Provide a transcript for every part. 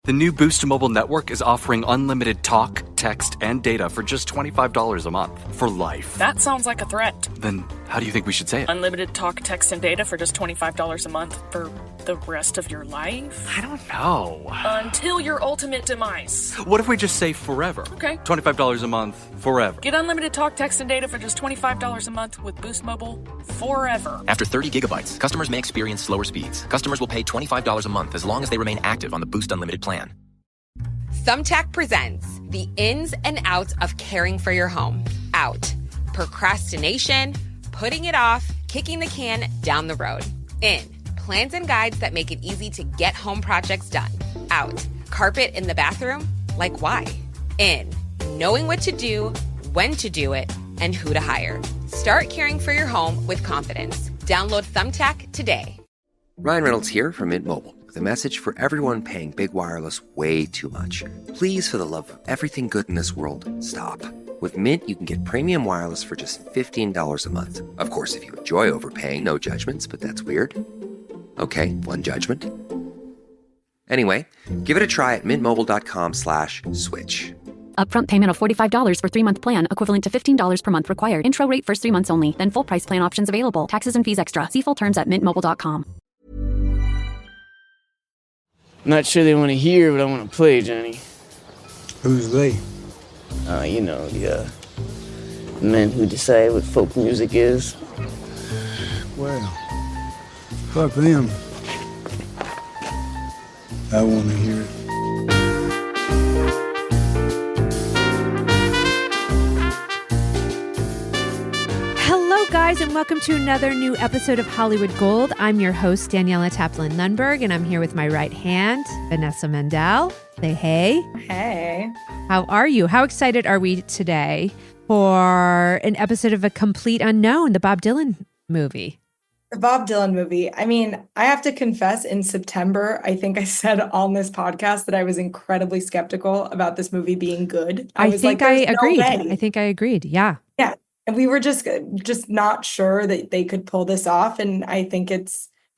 The new Boost Mobile network is offering unlimited talk, text, and data for just $25 a month for life. That sounds like a threat. Then how do you think we should say it? Unlimited talk, text, and data for just $25 a month for the rest of your life? I don't know. Until your ultimate demise. What if we just say forever? Okay. $25 a month, forever. Get unlimited talk, text, and data for just $25 a month with Boost Mobile forever. After 30 gigabytes, customers may experience slower speeds. Customers will pay $25 a month as long as they remain active on the Boost Unlimited plan. Thumbtack presents the ins and outs of caring for your home. Out. Procrastination, putting it off, kicking the can down the road. In. Plans and guides that make it easy to get home projects done. Out. Carpet in the bathroom? Like why? In. Knowing what to do, when to do it, and who to hire. Start caring for your home with confidence. Download Thumbtack today. Ryan Reynolds here from Mint Mobile with a message for everyone paying big wireless way too much. Please, for the love of everything good in this world, stop. With Mint, you can get premium wireless for just $15 a month. Of course, if you enjoy overpaying, no judgments, but that's weird. Okay, one judgment. Anyway, give it a try at mintmobile.com/switch. Upfront payment of $45 for 3-month plan, equivalent to $15 per month required. Intro rate first 3 months only, then full price plan options available. Taxes and fees extra. See full terms at mintmobile.com. I'm not sure they want to hear what I want to play, Johnny. Who's they? The men who decide what folk music is. Well, fuck them. I want to hear it. Hello, guys, and welcome to another new episode of Hollywood Gold. I'm your host, Daniela Taplin Lundberg, and I'm here with my right hand, Vanessa Mendel. Say hey. Hey. How are you? How excited are we today for an episode of A Complete Unknown, the Bob Dylan movie? The Bob Dylan movie. I mean, I have to confess, in September, I think I said on this podcast that I was incredibly skeptical about this movie being good. I think I agreed. Yeah. Yeah. And we were just not sure that they could pull this off. And I think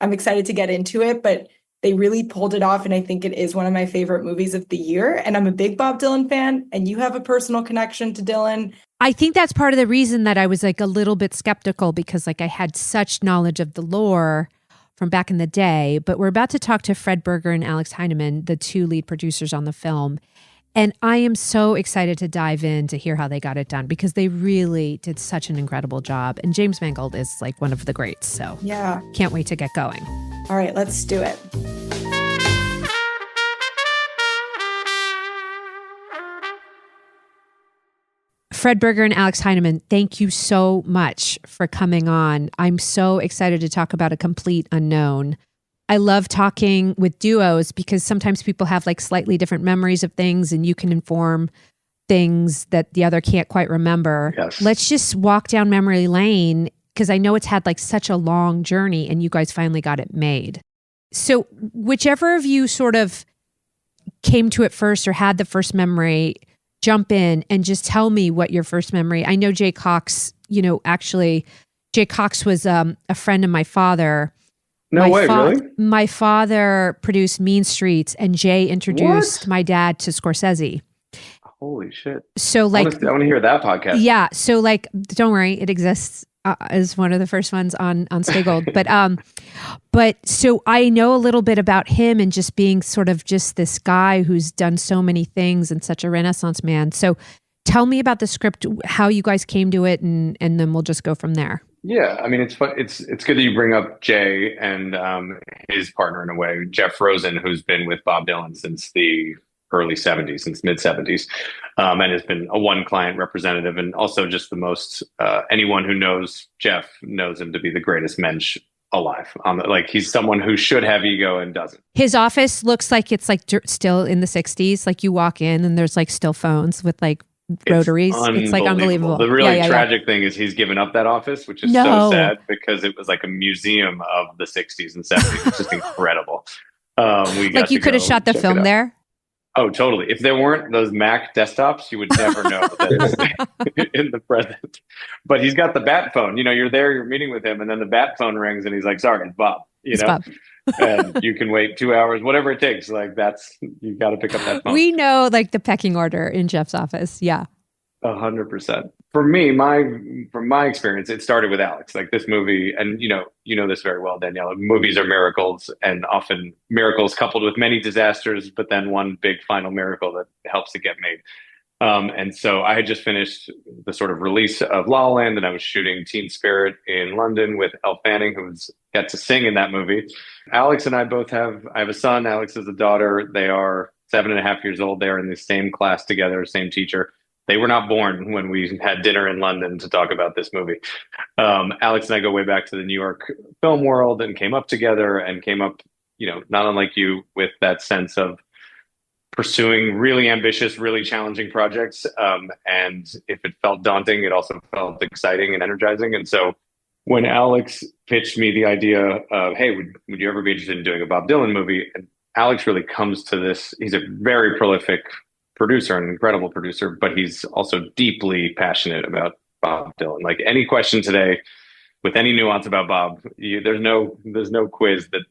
I'm excited to get into it, but they really pulled it off. And I think it is one of my favorite movies of the year. And I'm a big Bob Dylan fan, and you have a personal connection to Dylan. I think that's part of the reason that I was like a little bit skeptical, because like I had such knowledge of the lore from back in the day. But we're about to talk to Fred Berger and Alex Heineman, the two lead producers on the film. And I am so excited to dive in to hear how they got it done, because they really did such an incredible job. And James Mangold is like one of the greats. So yeah, can't wait to get going. All right, let's do it. Fred Berger and Alex Heineman, thank you so much for coming on. I'm so excited to talk about A Complete Unknown. I love talking with duos because sometimes people have like slightly different memories of things, and you can inform things that the other can't quite remember. Yes. Let's just walk down memory lane, because I know it's had like such a long journey and you guys finally got it made. So whichever of you sort of came to it first or had the first memory, jump in and just tell me what your first memory. I know Jay Cox, actually Jay Cox was a friend of my father. Really? My father produced Mean Streets, and Jay introduced my dad to Scorsese. Holy shit. So like, I want to hear that podcast. Yeah. So like, don't worry, it exists as one of the first ones on Stay Gold. But so I know a little bit about him, and just being sort of just this guy who's done so many things and such a Renaissance man. So tell me about the script, how you guys came to it, and then we'll just go from there. Yeah, I mean, it's fun. It's good that you bring up Jay and his partner in a way, Jeff Rosen, who's been with Bob Dylan since the early 70s, since mid 70s, and has been a one client representative, and also just the most, anyone who knows Jeff knows him to be the greatest mensch alive. He's someone who should have ego and doesn't. His office looks like it's like still in the 60s. Like you walk in and there's like still phones with like rotaries. It's like unbelievable. The really tragic thing is he's given up that office, which is so sad, because it was like a museum of the 60s and 70s. It's just incredible. Like you could have shot the film there. Oh, totally. If there weren't those Mac desktops, you would never know that it's in the present. But he's got the bat phone. You're there, you're meeting with him, and then the bat phone rings, and he's like, "Sorry, it's Bob." Bob. and you can wait 2 hours, whatever it takes. Like you got to pick up that phone. We know like the pecking order in Jeff's office. Yeah. 100%. For me, from my experience, it started with Alex. Like this movie, and you know this very well, Daniela. Movies are miracles, and often miracles coupled with many disasters, but then one big final miracle that helps it get made. And so I had just finished the sort of release of La La Land, and I was shooting Teen Spirit in London with Elle Fanning, who got to sing in that movie. Alex and I I have a son. Alex has a daughter. They are 7.5 years old. They are in the same class together, same teacher. They were not born when we had dinner in London to talk about this movie. Alex and I go way back to the New York film world and came up together and came up, not unlike you, with that sense of pursuing really ambitious, really challenging projects. And if it felt daunting, it also felt exciting and energizing. And so when Alex pitched me the idea of, hey, would you ever be interested in doing a Bob Dylan movie? And Alex really comes to this. He's a very prolific producer, an incredible producer, but he's also deeply passionate about Bob Dylan. Like any question today with any nuance about Bob, there's no quiz that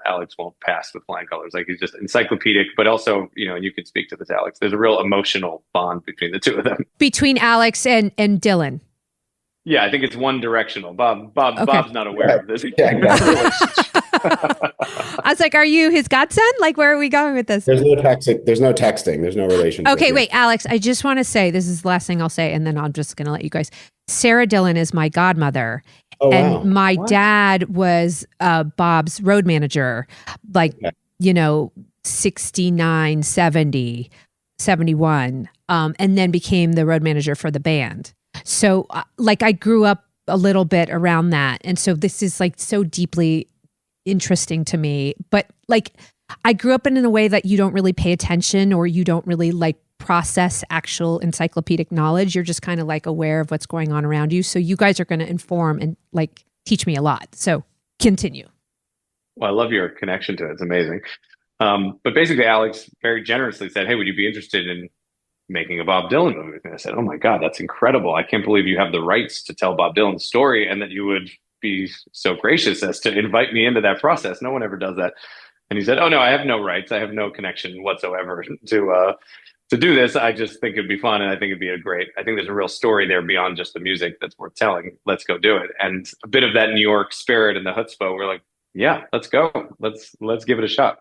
Alex won't pass with flying colors. Like he's just encyclopedic, but also, and you can speak to this, Alex, there's a real emotional bond between the two of them. Between Alex and Dylan. Yeah, I think it's one directional. Bob's not aware of this. I was like, are you his godson? Like, where are we going with this? There's no texting. There's no relationship. Okay, wait, Alex, I just want to say, this is the last thing I'll say, and then I'm just going to let you guys. Sarah Dillon is my godmother. Oh, and wow. my dad was Bob's road manager, 69, 70, 71, and then became the road manager for the band. So I grew up a little bit around that. And so this is like so deeply interesting to me. But I grew up in a way that you don't really pay attention, or you don't really process actual encyclopedic knowledge. You're just kind of aware of what's going on around you. So you guys are going to inform and teach me a lot. So continue. Well, I love your connection to it. It's amazing. But basically, Alex very generously said, hey, would you be interested in making a Bob Dylan movie? And I said, oh my God, that's incredible. I can't believe you have the rights to tell Bob Dylan's story and that you would be so gracious as to invite me into that process. No one ever does that. And he said, oh no, I have no rights. I have no connection whatsoever to do this. I just think it'd be fun. And I think I think there's a real story there beyond just the music that's worth telling. Let's go do it. And a bit of that New York spirit and the chutzpah, we're like, yeah, let's go. Let's give it a shot.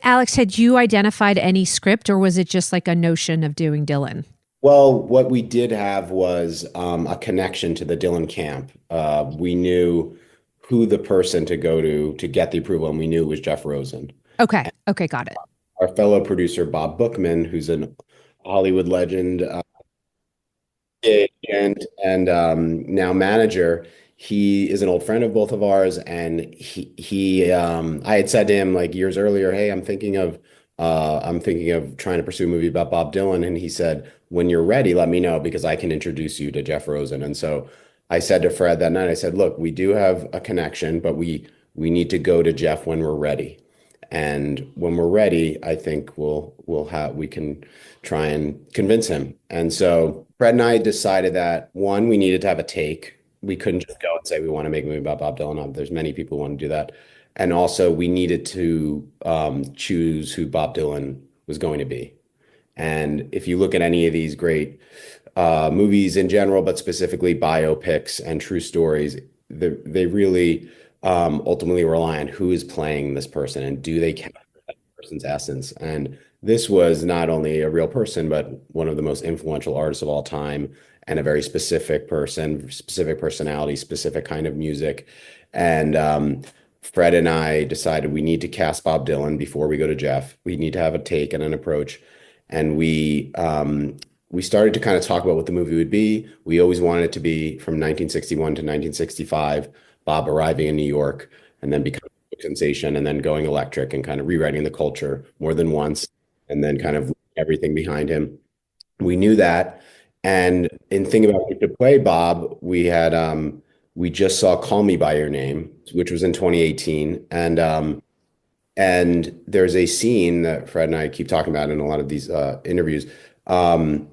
Alex, had you identified any script, or was it just a notion of doing Dylan? Well, what we did have was a connection to the Dylan camp. We knew who the person to go to get the approval, and we knew it was Jeff Rosen. Okay, got it. Our fellow producer, Bob Bookman, who's an Hollywood legend and now manager, he is an old friend of both of ours, and I had said to him years earlier, hey, I'm thinking of trying to pursue a movie about Bob Dylan, and he said, when you're ready, let me know, because I can introduce you to Jeff Rosen. And so I said to Fred that night, I said, look, we do have a connection, but we need to go to Jeff when we're ready. And when we're ready, I think we can try and convince him. And so Fred and I decided that, one, we needed to have a take. We couldn't just go and say we want to make a movie about Bob Dylan. There's many people who want to do that. And also we needed to choose who Bob Dylan was going to be. And if you look at any of these great movies in general, but specifically biopics and true stories, they really ultimately rely on who is playing this person and do they capture that person's essence. And this was not only a real person, but one of the most influential artists of all time, and a very specific person, specific personality, specific kind of music. And Fred and I decided we need to cast Bob Dylan before we go to Jeff. We need to have a take and an approach. And we started to kind of talk about what the movie would be. We always wanted it to be from 1961 to 1965, Bob arriving in New York and then becoming a sensation and then going electric and kind of rewriting the culture more than once, and then kind of everything behind him. We knew that. And in thinking about who to play Bob, we had we just saw Call Me by Your Name, which was in 2018. And there's a scene that Fred and I keep talking about in a lot of these interviews, that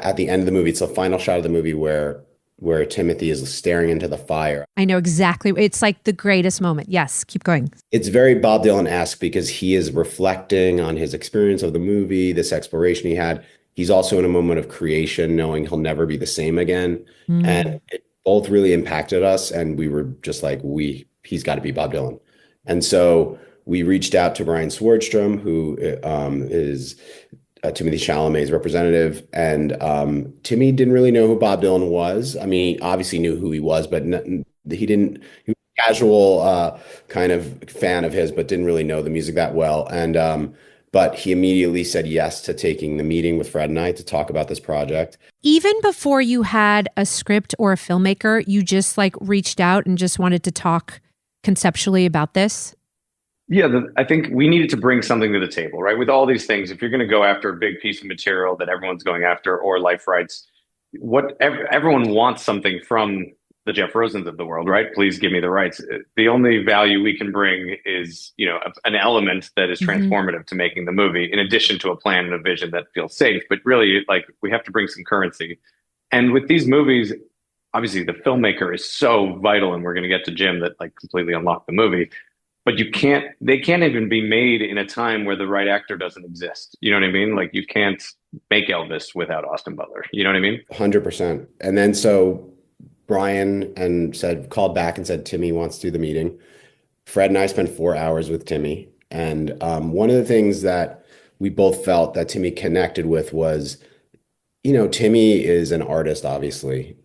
at the end of the movie, it's the final shot of the movie where where Timothy is staring into the fire. I know exactly. It's like the greatest moment. Yes, keep going. It's very Bob Dylan-esque because he is reflecting on his experience of the movie, this exploration he had. He's also in a moment of creation, knowing he'll never be the same again. And it both really impacted us. And we were just like, he's got to be Bob Dylan. And so we reached out to Brian Swardstrom, who is Timothée Chalamet's representative. And Timmy didn't really know who Bob Dylan was. I mean, he obviously knew who he was, but he was a casual kind of fan of his, but didn't really know the music that well. And but he immediately said yes to taking the meeting with Fred and I to talk about this project. Even before you had a script or a filmmaker, you just like reached out and just wanted to talk conceptually about this? Yeah, I think we needed to bring something to the table, right? With all these things, if you're going to go after a big piece of material that everyone's going after, or life rights, everyone wants something from the Jeff Rosens of the world, right? Please give me the rights. The only value we can bring is, an element that is transformative to making the movie, in addition to a plan and a vision that feels safe. But really, like, we have to bring some currency. And with these movies, obviously the filmmaker is so vital, and we're going to get to Jim that like completely unlocked the movie. But they can't even be made in a time where the right actor doesn't exist. You know what I mean? Like, you can't make Elvis without Austin Butler. You know what I mean? 100%. And then so Brian called back and said, Timmy wants to do the meeting. Fred and I spent 4 hours with Timmy. And one of the things that we both felt that Timmy connected with was, Timmy is an artist, obviously.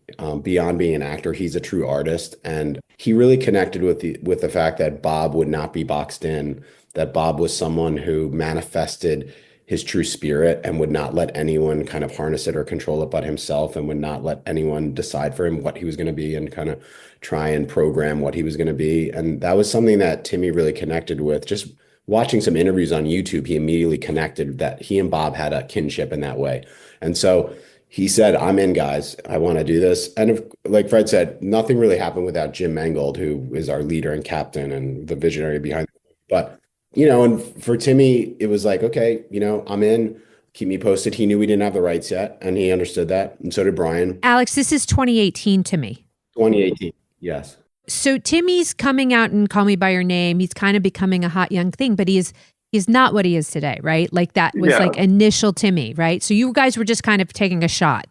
Beyond being an actor, he's a true artist. And he really connected with the fact that Bob would not be boxed in, that Bob was someone who manifested his true spirit and would not let anyone kind of harness it or control it but himself, and would not let anyone decide for him what he was going to be and kind of try and program what he was going to be. And that was something that Timmy really connected with. Just watching some interviews on YouTube, he immediately connected that he and Bob had a kinship in that way. And so he said, I'm in, guys. I want to do this. And like Fred said, nothing really happened without Jim Mangold, who is our leader and captain and the visionary behind it. But, and for Timmy, it was like, okay, I'm in. Keep me posted. He knew we didn't have the rights yet, and he understood that. And so did Brian. Alex, this is 2018 to me. 2018, yes. So Timmy's coming out and Call Me By Your Name. He's kind of becoming a hot young thing, but he's not what he is today, right? Like, that was like initial Timmy, right? So you guys were just kind of taking a shot.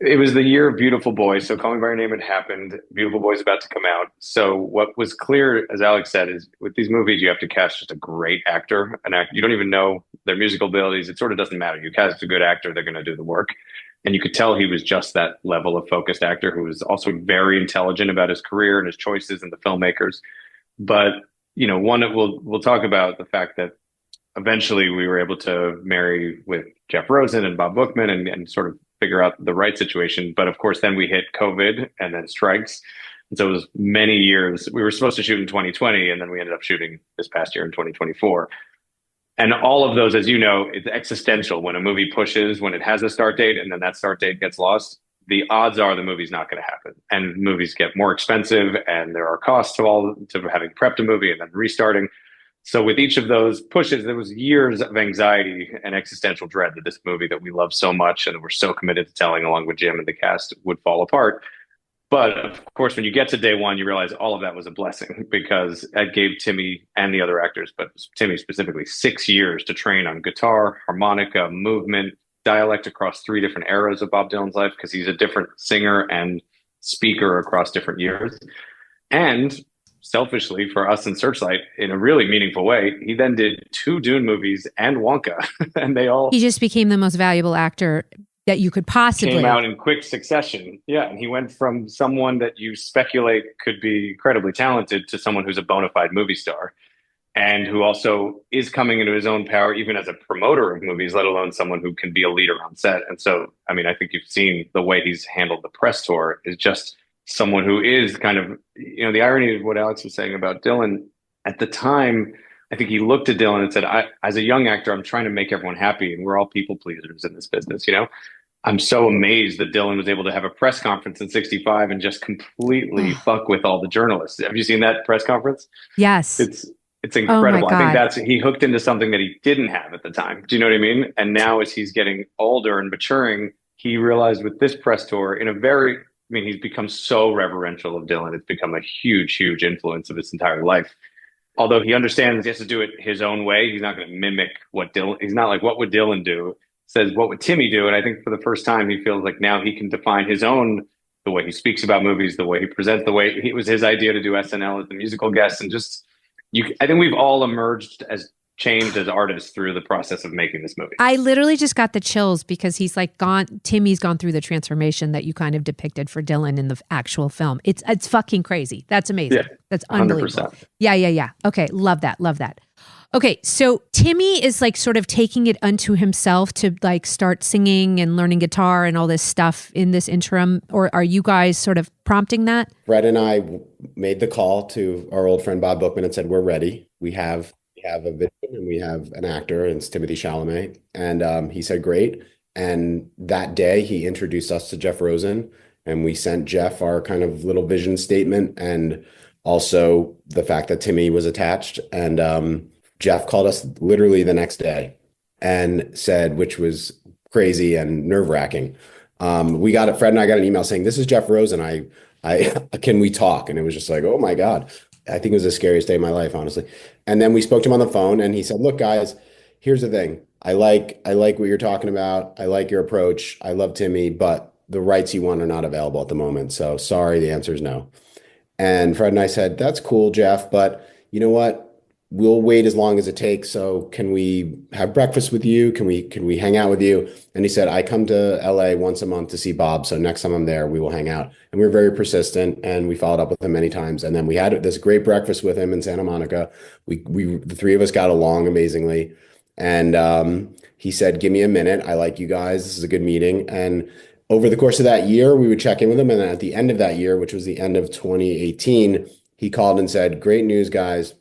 It was the year of Beautiful Boy. So Call Me By Your Name had happened. Beautiful Boy's about to come out. So what was clear, as Alex said, is with these movies, you have to cast just a great actor. You don't even know their musical abilities. It sort of doesn't matter. You cast a good actor, they're going to do the work. And you could tell he was just that level of focused actor who was also very intelligent about his career and his choices and the filmmakers. But, we'll talk about the fact that eventually we were able to marry with Jeff Rosen and Bob Bookman and sort of figure out the right situation. But of course, then we hit COVID and then strikes. And so it was many years. We were supposed to shoot in 2020, and then we ended up shooting this past year in 2024. And all of those, as you know, it's existential. When a movie pushes, when it has a start date and then that start date gets lost, the odds are the movie's not going to happen. And movies get more expensive, and there are costs to having prepped a movie and then restarting. So with each of those pushes, there was years of anxiety and existential dread that this movie that we love so much and that we're so committed to telling along with Jim and the cast would fall apart. But of course, when you get to day one, you realize all of that was a blessing, because it gave Timmy and the other actors, but Timmy specifically, 6 years to train on guitar, harmonica, movement, dialect across 3 different eras of Bob Dylan's life, because he's a different singer and speaker across different years. And selfishly for us in Searchlight, in a really meaningful way, he then did 2 Dune movies and Wonka, and he just became the most valuable actor that you could possibly. Came out in quick succession. Yeah, and he went from someone that you speculate could be incredibly talented to someone who's a bona fide movie star, and who also is coming into his own power, even as a promoter of movies, let alone someone who can be a leader on set. And so, I mean, I think you've seen the way he's handled the press tour is just someone who is kind of, the irony of what Alex was saying about Dylan at the time. I think he looked at Dylan and said, as a young actor, I'm trying to make everyone happy, and we're all people pleasers in this business. I'm so amazed that Dylan was able to have a press conference in 65 and just completely fuck with all the journalists. Have you seen that press conference? Yes. It's incredible. I think he hooked into something that he didn't have at the time. Do you know what I mean? And now as he's getting older and maturing, he realized with this press tour, in a very, mean, he's become so reverential of Dylan. It's become a huge, huge influence of his entire life. Although he understands he has to do it his own way. He's not going to mimic what Dylan, he's not like, what would Dylan do? Says, what would Timmy do? And I think for the first time, he feels like now he can define his own, the way he speaks about movies, the way he presents, the way it was his idea to do SNL as the musical guest. And just, I think we've all emerged as changed as artists through the process of making this movie. I literally just got the chills because he's like Timmy's gone through the transformation that you kind of depicted for Dylan in the actual film. It's fucking crazy. That's amazing. Yeah, that's unbelievable. 100%. Yeah. Okay. Love that. Okay. So Timmy is like sort of taking it unto himself to like start singing and learning guitar and all this stuff in this interim, or are you guys sort of prompting that? Fred and I made the call to our old friend Bob Bookman and said, we're ready. We have a vision and we have an actor, and it's Timothée Chalamet. And he said, great. And that day he introduced us to Jeff Rosen, and we sent Jeff our kind of little vision statement and also the fact that Timmy was attached. And Jeff called us literally the next day and said, which was crazy and nerve wracking. Fred and I got an email saying, this is Jeff Rosen. I can we talk? And it was just like, oh my God. I think it was the scariest day of my life, honestly. And then we spoke to him on the phone and he said, look, guys, here's the thing. I like what you're talking about. I like your approach. I love Timmy, but the rights you want are not available at the moment. So sorry, the answer is no. And Fred and I said, that's cool, Jeff, but you know what? We'll wait as long as it takes. So can we have breakfast with you? Can we hang out with you? And he said, I come to LA once a month to see Bob. So next time I'm there, we will hang out. And we were very persistent and we followed up with him many times. And then we had this great breakfast with him in Santa Monica. The three of us got along amazingly. And he said, give me a minute. I like you guys. This is a good meeting. And over the course of that year, we would check in with him. And then at the end of that year, which was the end of 2018, he called and said, great news, guys.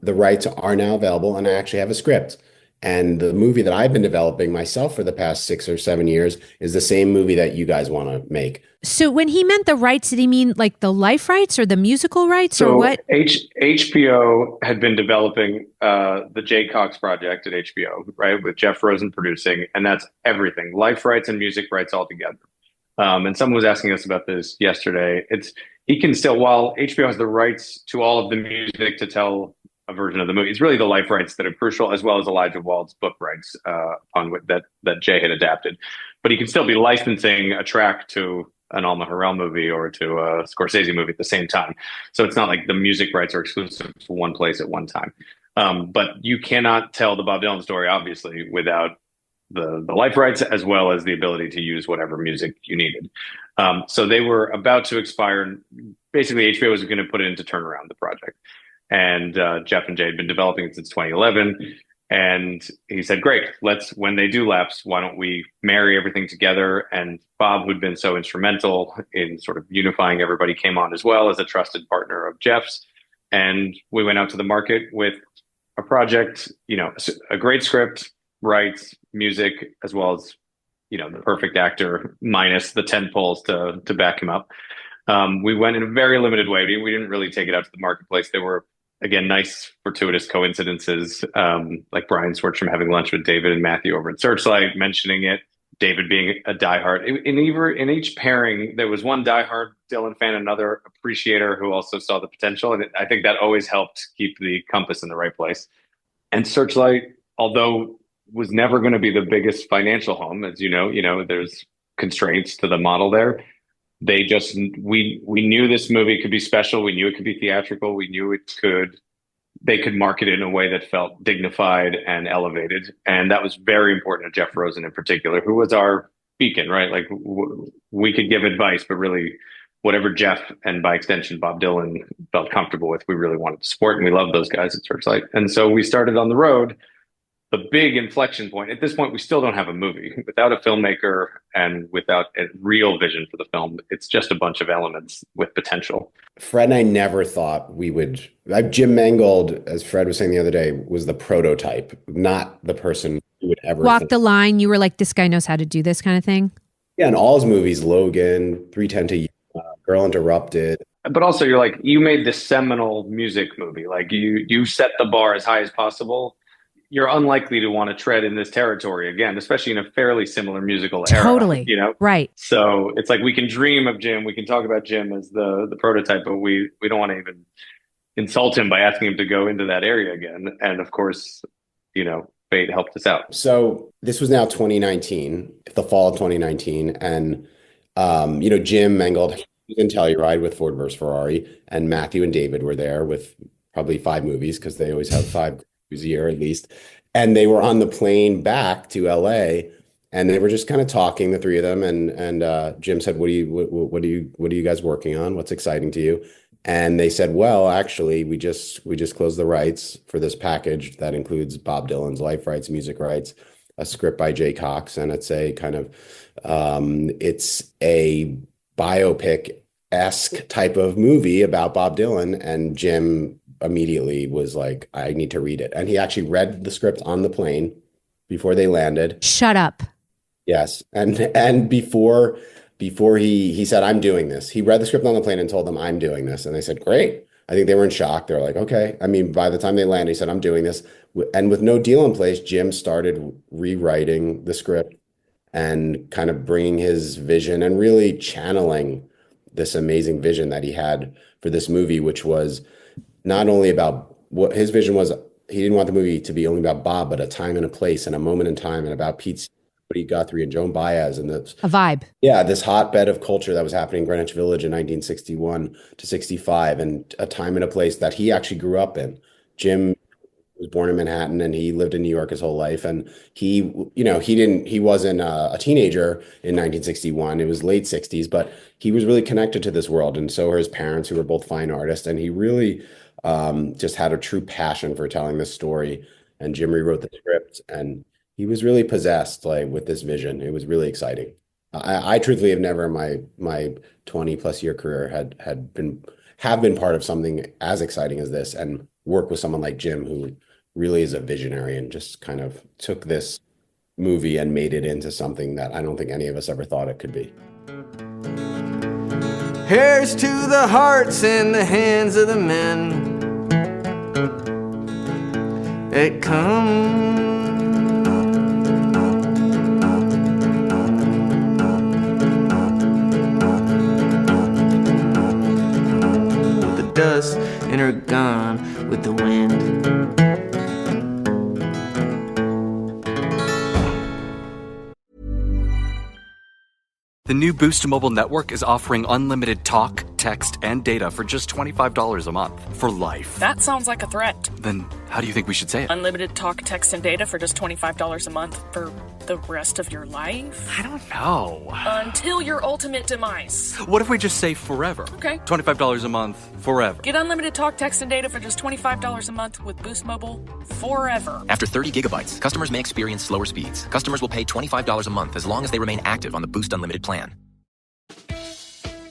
The rights are now available and I actually have a script. And the movie that I've been developing myself for the past 6 or 7 years is the same movie that you guys want to make. So when he meant the rights, did he mean like the life rights or the musical rights or what? HBO had been developing the Jay Cox project at HBO, right? With Jeff Rosen producing, and that's everything. Life rights and music rights all together. And someone was asking us about this yesterday. He can still, while HBO has the rights to all of the music to tell a version of the movie, it's really the life rights that are crucial, as well as Elijah Wald's book rights that Jay had adapted. But he can still be licensing a track to an Alma Harrell movie or to a Scorsese movie at the same time. So it's not like the music rights are exclusive to one place at one time. But you cannot tell the Bob Dylan story, obviously, without the life rights, as well as the ability to use whatever music you needed. So they were about to expire. Basically, HBO was going to put it into turnaround, the project. And Jeff and Jay had been developing it since 2011. And he said, great, when they do lapse, why don't we marry everything together? And Bob, who'd been so instrumental in sort of unifying everybody, came on as well as a trusted partner of Jeff's. And we went out to the market with a project, a great script, rights, music, as well as, the perfect actor minus the 10 poles to back him up. We went in a very limited way. We didn't really take it out to the marketplace. There were, again, nice fortuitous coincidences, like Brian Switcham having lunch with David and Matthew over at Searchlight, mentioning it, David being a diehard. In each pairing, there was one diehard Dylan fan, another appreciator who also saw the potential. And I think that always helped keep the compass in the right place. And Searchlight, although was never going to be the biggest financial home, as you know, there's constraints to the model there. They just, we knew this movie could be special. We knew it could be theatrical. We knew they could market it in a way that felt dignified and elevated. And that was very important to Jeff Rosen in particular, who was our beacon, right? Like we could give advice, but really whatever Jeff and by extension, Bob Dylan felt comfortable with, we really wanted to support. And we love those guys at Searchlight. And so we started on the road. The big inflection point, at this point, we still don't have a movie. Without a filmmaker and without a real vision for the film, it's just a bunch of elements with potential. Fred and I never thought we would. Jim Mangold, as Fred was saying the other day, was the prototype, not the person who would ever walk the line. You were like, this guy knows how to do this kind of thing. Yeah, and all his movies, Logan, 3:10 to Girl Interrupted. But also, you're like, you made this seminal music movie. Like you set the bar as high as possible. you're unlikely to want to tread in this territory again, especially in a fairly similar musical era. Totally. Right. So it's like we can dream of Jim, we can talk about Jim as the prototype, but we don't want to even insult him by asking him to go into that area again. And of course, fate helped us out. So this was now 2019, the fall of 2019, and Jim Mangold was in Telluride with Ford vs. Ferrari, and Matthew and David were there with probably 5 movies because they always have 5 movies a year at least. And they were on the plane back to LA, and they were just kind of talking, the 3 of them. And Jim said, "What are you guys working on? What's exciting to you?" And they said, "Well, actually, we just closed the rights for this package that includes Bob Dylan's life rights, music rights, a script by Jay Cox, and it's a kind of it's a biopic-esque type of movie about Bob Dylan." And Jim immediately was like, "I need to read it." And he actually read the script on the plane before they landed. Shut up. Yes. And before he said, "I'm doing this," he read the script on the plane and told them, "I'm doing this." And they said, "Great." I think they were in shock. They're like, "Okay." I mean, by the time they landed, he said, "I'm doing this." And with no deal in place, Jim started rewriting the script and kind of bringing his vision and really channeling this amazing vision that he had for this movie, which was not only about what his vision was. He didn't want the movie to be only about Bob, but a time and a place and a moment in time, and about Pete Guthrie and Joan Baez and a vibe. Yeah, this hotbed of culture that was happening in Greenwich Village in 1961 to 65, and a time and a place that he actually grew up in. Jim was born in Manhattan and he lived in New York his whole life. And he wasn't a teenager in 1961. It was late 60s, but he was really connected to this world. And so were his parents, who were both fine artists. And he really just had a true passion for telling this story. And Jim rewrote the script, and he was really possessed with this vision. It was really exciting. I truthfully have never in my 20 plus year career have been part of something as exciting as this, and work with someone like Jim, who really is a visionary and just kind of took this movie and made it into something that I don't think any of us ever thought it could be. Here's to the hearts and the hands of the men. It comes. Dust and are gone with the wind. The new Boost Mobile network is offering unlimited talk, text, and data for just $25 a month for life. That sounds like a threat. Then how do you think we should say it? Unlimited talk, text, and data for just $25 a month for the rest of your life? I don't know. Until your ultimate demise. What if we just say forever? Okay. $25 a month, forever. Get unlimited talk, text, and data for just $25 a month with Boost Mobile forever. After 30 gigabytes, customers may experience slower speeds. Customers will pay $25 a month as long as they remain active on the Boost Unlimited plan.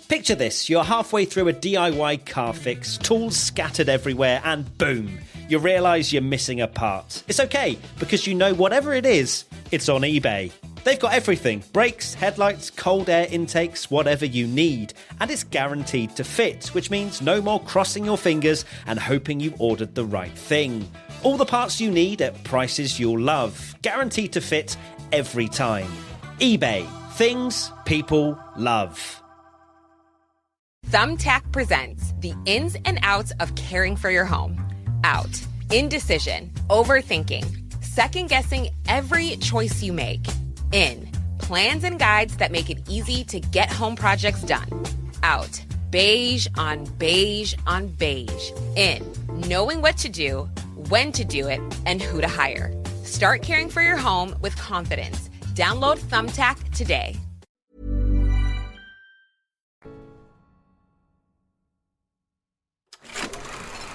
Picture this, you're halfway through a DIY car fix, tools scattered everywhere, and boom, you realise you're missing a part. It's okay, because you know whatever it is, it's on eBay. They've got everything, brakes, headlights, cold air intakes, whatever you need, and it's guaranteed to fit, which means no more crossing your fingers and hoping you ordered the right thing. All the parts you need at prices you'll love, guaranteed to fit every time. eBay, things people love. Thumbtack presents the ins and outs of caring for your home. Out. Indecision. Overthinking. Second-guessing every choice you make. In. Plans and guides that make it easy to get home projects done. Out. Beige on beige on beige. In. Knowing what to do, when to do it, and who to hire. Start caring for your home with confidence. Download Thumbtack today.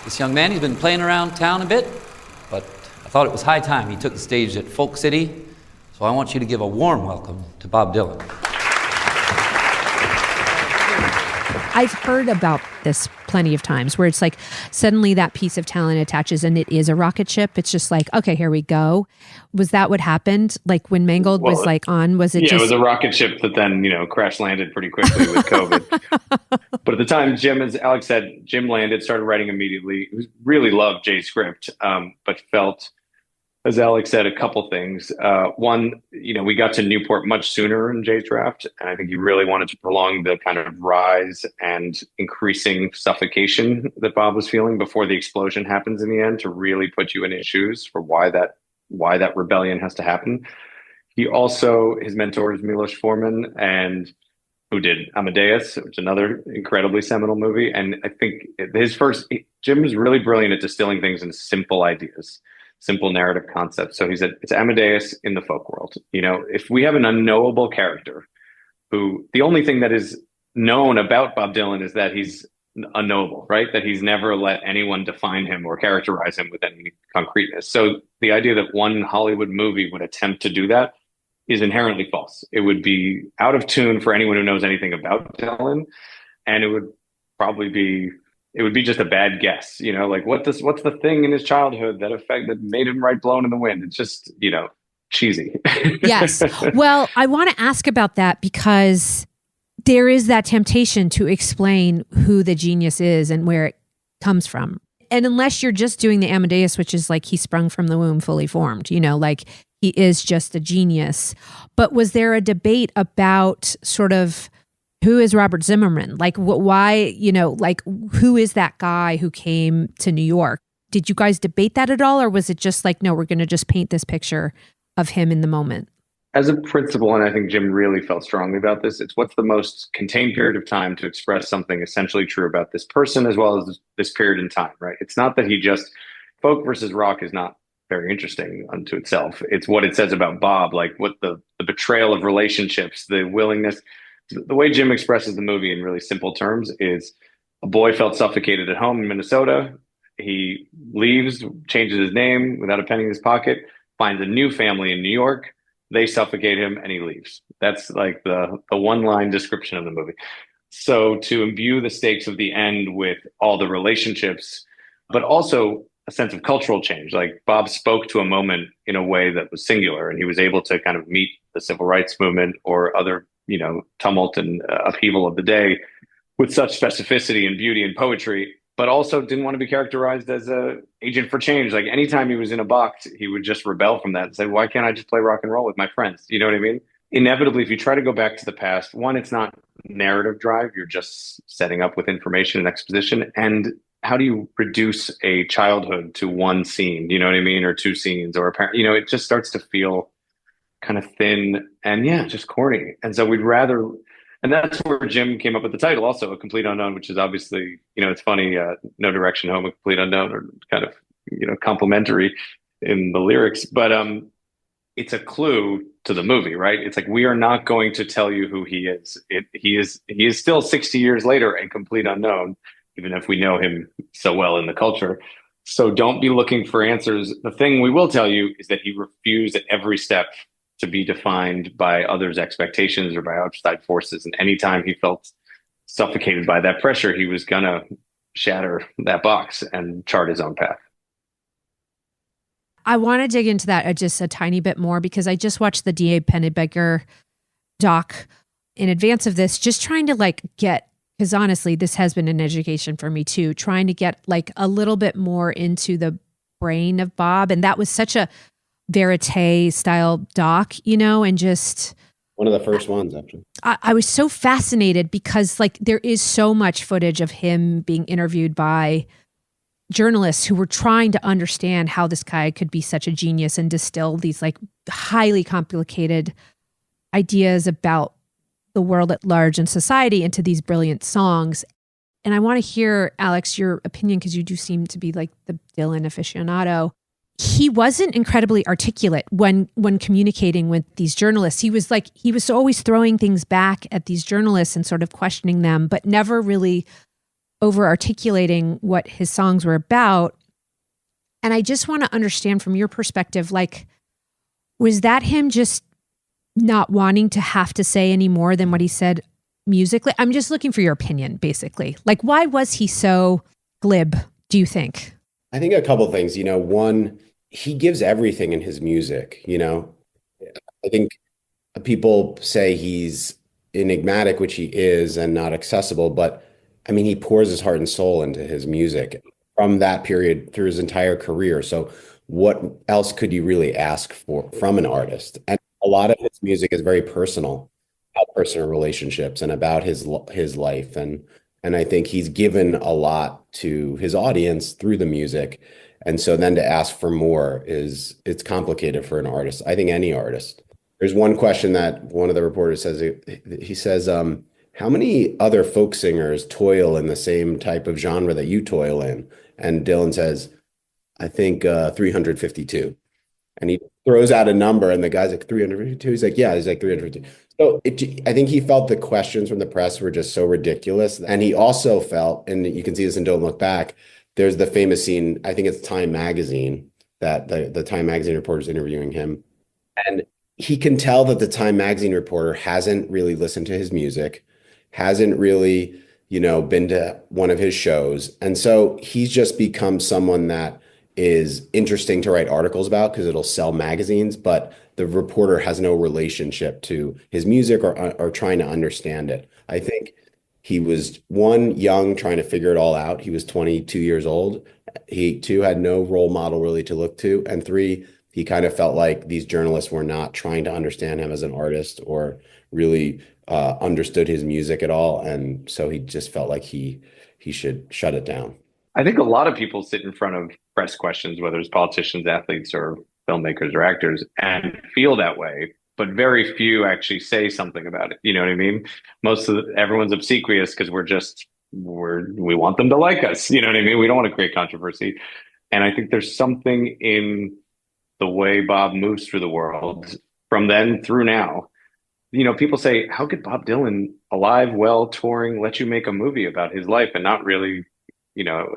This young man, he's been playing around town a bit, but I thought it was high time he took the stage at Folk City, so I want you to give a warm welcome to Bob Dylan. I've heard about this plenty of times where it's like suddenly that piece of talent attaches and it is a rocket ship. It's just like, okay, here we go. Was that what happened? Like when Mangold was on, was it just... Yeah, it was a rocket ship that then, crash landed pretty quickly with COVID. But at the time, Jim, as Alex said, Jim landed, started writing immediately. He really loved Jay's script, but felt as Alex said, a couple things. One, we got to Newport much sooner in Jay's draft, and I think he really wanted to prolong the kind of rise and increasing suffocation that Bob was feeling before the explosion happens in the end, to really put you in his shoes for why that rebellion has to happen. He also, his mentor is Milos Forman, and who did Amadeus, which is another incredibly seminal movie. And I think Jim was really brilliant at distilling things in simple ideas, simple narrative concepts. So he said, it's Amadeus in the folk world. If we have an unknowable character who the only thing that is known about Bob Dylan is that he's unknowable, right? That he's never let anyone define him or characterize him with any concreteness. So the idea that one Hollywood movie would attempt to do that is inherently false. It would be out of tune for anyone who knows anything about Dylan, and it would be just a bad guess. What's the thing in his childhood that made him write "Blown in the Wind"? It's just cheesy. Yes. Well, I want to ask about that because there is that temptation to explain who the genius is and where it comes from. And unless you're just doing the Amadeus, which is like he sprung from the womb fully formed, he is just a genius. But was there a debate about sort of who is Robert Zimmerman? Why, who is that guy who came to New York? Did you guys debate that at all? Or was it just like, no, we're going to just paint this picture of him in the moment? As a principle, and I think Jim really felt strongly about this, it's what's the most contained period of time to express something essentially true about this person as well as this period in time, right? It's not that folk versus rock is not very interesting unto itself. It's what it says about Bob, like what the betrayal of relationships, the willingness. The way Jim expresses the movie in really simple terms is a boy felt suffocated at home in Minnesota. He leaves, changes his name without a penny in his pocket, finds a new family in New York. They suffocate him and he leaves. That's like the one-line description of the movie. So to imbue the stakes of the end with all the relationships, but also a sense of cultural change. Like Bob spoke to a moment in a way that was singular, and he was able to kind of meet the civil rights movement or other, tumult and upheaval of the day with such specificity and beauty and poetry, but also didn't want to be characterized as a agent for change. Like anytime he was in a box, he would just rebel from that and say, why can't I just play rock and roll with my friends? You know what I mean? Inevitably, if you try to go back to the past, one, it's not narrative drive. You're just setting up with information and exposition. And how do you reduce a childhood to one scene? You know what I mean? Or two scenes or a parent, it just starts to feel kind of thin and just corny. And so we'd rather, and that's where Jim came up with the title also, A Complete Unknown, which is obviously, it's funny, No Direction Home, A Complete Unknown, or kind of, complimentary in the lyrics, but it's a clue to the movie, right? It's like, we are not going to tell you who he is. He is still 60 years later a complete unknown, even if we know him so well in the culture. So don't be looking for answers. The thing we will tell you is that he refused at every step to be defined by others' expectations or by outside forces. And anytime he felt suffocated by that pressure, he was gonna shatter that box and chart his own path. I want to dig into that just a tiny bit more because I just watched the D.A. Pennebaker doc in advance of this, just trying to get, because honestly, this has been an education for me too, trying to get a little bit more into the brain of Bob. And that was such a verite style doc, and just one of the first ones, actually. I was so fascinated because there is so much footage of him being interviewed by journalists who were trying to understand how this guy could be such a genius and distill these highly complicated ideas about the world at large and society into these brilliant songs. And I want to hear, Alex, your opinion, because you do seem to be the Dylan aficionado. He wasn't incredibly articulate when communicating with these journalists. He was always throwing things back at these journalists and sort of questioning them, but never really over articulating what his songs were about. And I just want to understand from your perspective, was that him just not wanting to have to say any more than what he said musically? I'm just looking for your opinion, basically. Why was he so glib, do you think? I think a couple things. One, he gives everything in his music. I think people say he's enigmatic, which he is, and not accessible. But I mean, he pours his heart and soul into his music from that period through his entire career. So what else could you really ask for from an artist? And a lot of his music is very personal, about personal relationships and about his life. And I think he's given a lot to his audience through the music. And so then to ask for more it's complicated for an artist. I think any artist. There's one question that one of the reporters says, he says, how many other folk singers toil in the same type of genre that you toil in? And Dylan says, I think 352. And he throws out a number and the guy's like 352. He's like, yeah, he's like 352. So I think he felt the questions from the press were just so ridiculous. And he also felt, and you can see this in Don't Look Back, there's the famous scene, I think it's Time Magazine, that the Time Magazine reporter is interviewing him. And he can tell that the Time Magazine reporter hasn't really listened to his music, hasn't really, been to one of his shows. And so he's just become someone that is interesting to write articles about because it'll sell magazines, but the reporter has no relationship to his music or trying to understand it. I think he was, one, young, trying to figure it all out. He was 22 years old. He, two, had no role model really to look to. And three, he kind of felt like these journalists were not trying to understand him as an artist or really understood his music at all. And so he just felt like he should shut it down. I think a lot of people sit in front of press questions, whether it's politicians, athletes, or filmmakers or actors, and feel that way, but very few actually say something about it. You know what I mean? Everyone's obsequious because we want them to like us. You know what I mean? We don't want to create controversy. And I think there's something in the way Bob moves through the world from then through now. People say, how could Bob Dylan, alive, well, touring, let you make a movie about his life and not really,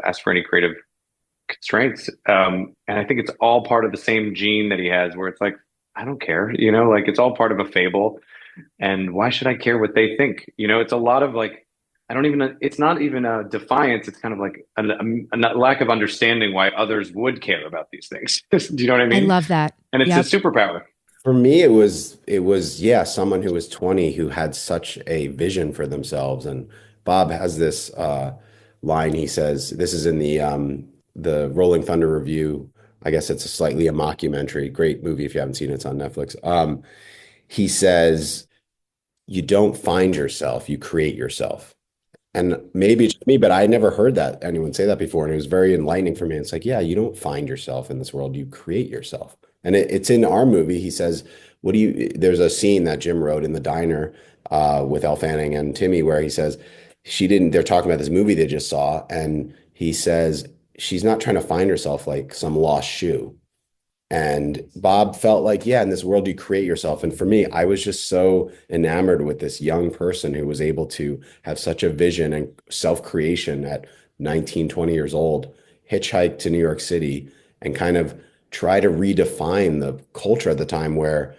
ask for any creative constraints? And I think it's all part of the same gene that he has, where it's like, I don't care, like it's all part of a fable. And why should I care what they think? It's a lot of like, it's not even a defiance. It's kind of like a lack of understanding why others would care about these things. Do you know what I mean? I love that. And it's a superpower. For me, it was, yeah, someone who was 20 who had such a vision for themselves. And Bob has this line. He says, this is in the Rolling Thunder Review. I guess it's slightly a mockumentary. Great movie if you haven't seen it. It's on Netflix. He says, you don't find yourself, you create yourself. And maybe it's me, but I never heard that anyone say that before. And it was very enlightening for me. It's like, yeah, you don't find yourself in this world, you create yourself. And it's in our movie. He says, there's a scene that Jim wrote in the diner with Elle Fanning and Timmy, where he says, they're talking about this movie they just saw. And he says, she's not trying to find herself like some lost shoe. And Bob felt like, yeah, in this world, you create yourself. And for me, I was just so enamored with this young person who was able to have such a vision and self-creation at 19, 20 years old, hitchhike to New York City and kind of try to redefine the culture at the time, where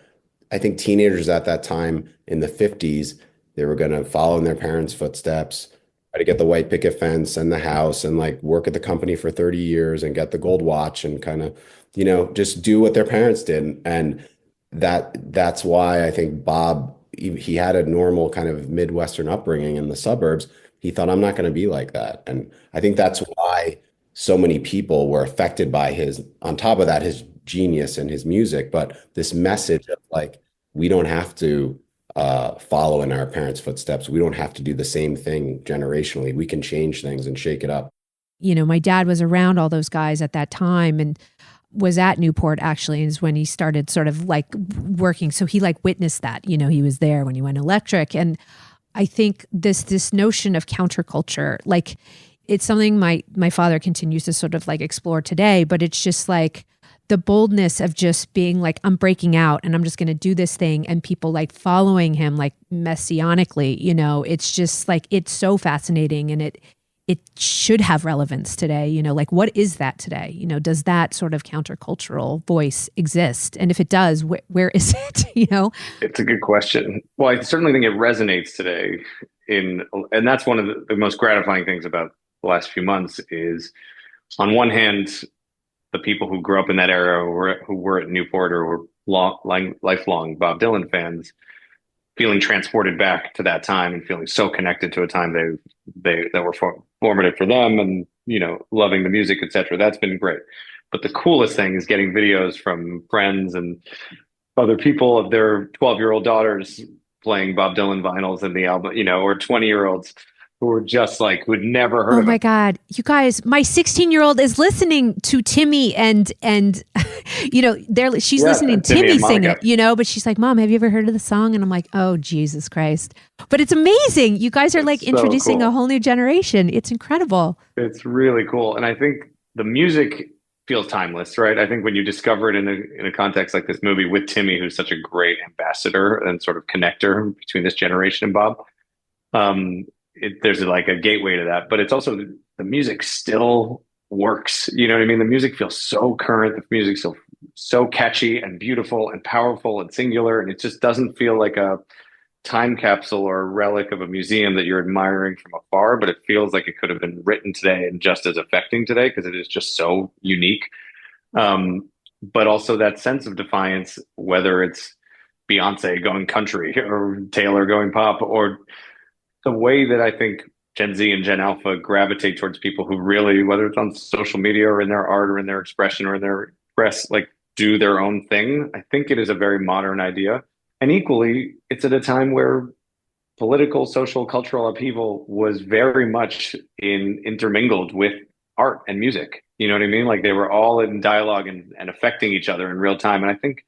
I think teenagers at that time in the 50s, they were going to follow in their parents' footsteps, try to get the white picket fence and the house and like work at the company for 30 years and get the gold watch and kind of, just do what their parents did. And that's why I think Bob, he had a normal kind of Midwestern upbringing in the suburbs. He thought, I'm not going to be like that. And I think that's why so many people were affected by on top of that, his genius and his music, but this message of like, we don't have to follow in our parents' footsteps. We don't have to do the same thing generationally. We can change things and shake it up. My dad was around all those guys at that time and was at Newport actually, is when he started sort of like working. So he like witnessed that, he was there when he went electric. And I think this notion of counterculture, like it's something my father continues to sort of like explore today, but it's just like the boldness of just being like, I'm breaking out and I'm just going to do this thing, and people like following him like messianically, it's just like, it's so fascinating, and it should have relevance today. Like what is that today? Does that sort of countercultural voice exist? And if it does, where is it? It's a good question. Well, I certainly think it resonates today and that's one of the most gratifying things about the last few months is, on one hand, the people who grew up in that era who were at Newport or were lifelong Bob Dylan fans feeling transported back to that time and feeling so connected to a time that were formative for them, and loving the music, etc. That's been great. But the coolest thing is getting videos from friends and other people of their 12-year-old daughters playing Bob Dylan vinyls in the album, or 20-year-olds who were just like, who'd never heard Oh of my him. God. You guys, my 16-year-old is listening to Timmy and she's listening to Timmy sing it, but she's like, Mom, have you ever heard of the song? And I'm like, oh, Jesus Christ. But it's amazing. You guys are like introducing a whole new generation. It's incredible. It's really cool. And I think the music feels timeless, right? I think when you discover it in a context like this movie with Timmy, who's such a great ambassador and sort of connector between this generation and Bob, there's like a gateway to that. But it's also the music still works. You know what I mean? The music feels so current. The music's so catchy and beautiful and powerful and singular, and it just doesn't feel like a time capsule or a relic of a museum that you're admiring from afar, but it feels like it could have been written today and just as affecting today because it is just so unique. But also that sense of defiance, whether it's Beyonce going country or Taylor going pop, or the way that I think Gen Z and Gen Alpha gravitate towards people who really, whether it's on social media or in their art or in their expression or in their press, like do their own thing. I think it is a very modern idea. And equally, it's at a time where political, social, cultural upheaval was very much intermingled with art and music. You know what I mean? Like they were all in dialogue and affecting each other in real time. And I think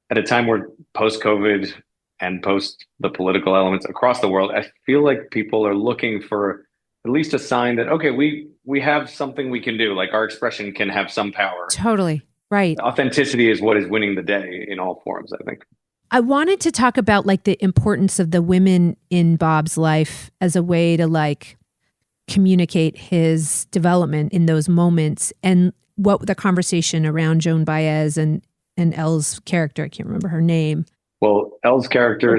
at a time where post-COVID and post the political elements across the world, I feel like people are looking for at least a sign that, okay, we have something we can do. Like our expression can have some power. Totally. Right. Authenticity is what is winning the day in all forms, I think. I wanted to talk about like the importance of the women in Bob's life as a way to like communicate his development in those moments, and what the conversation around Joan Baez and Elle's character. I can't remember her name. Well, Elle's character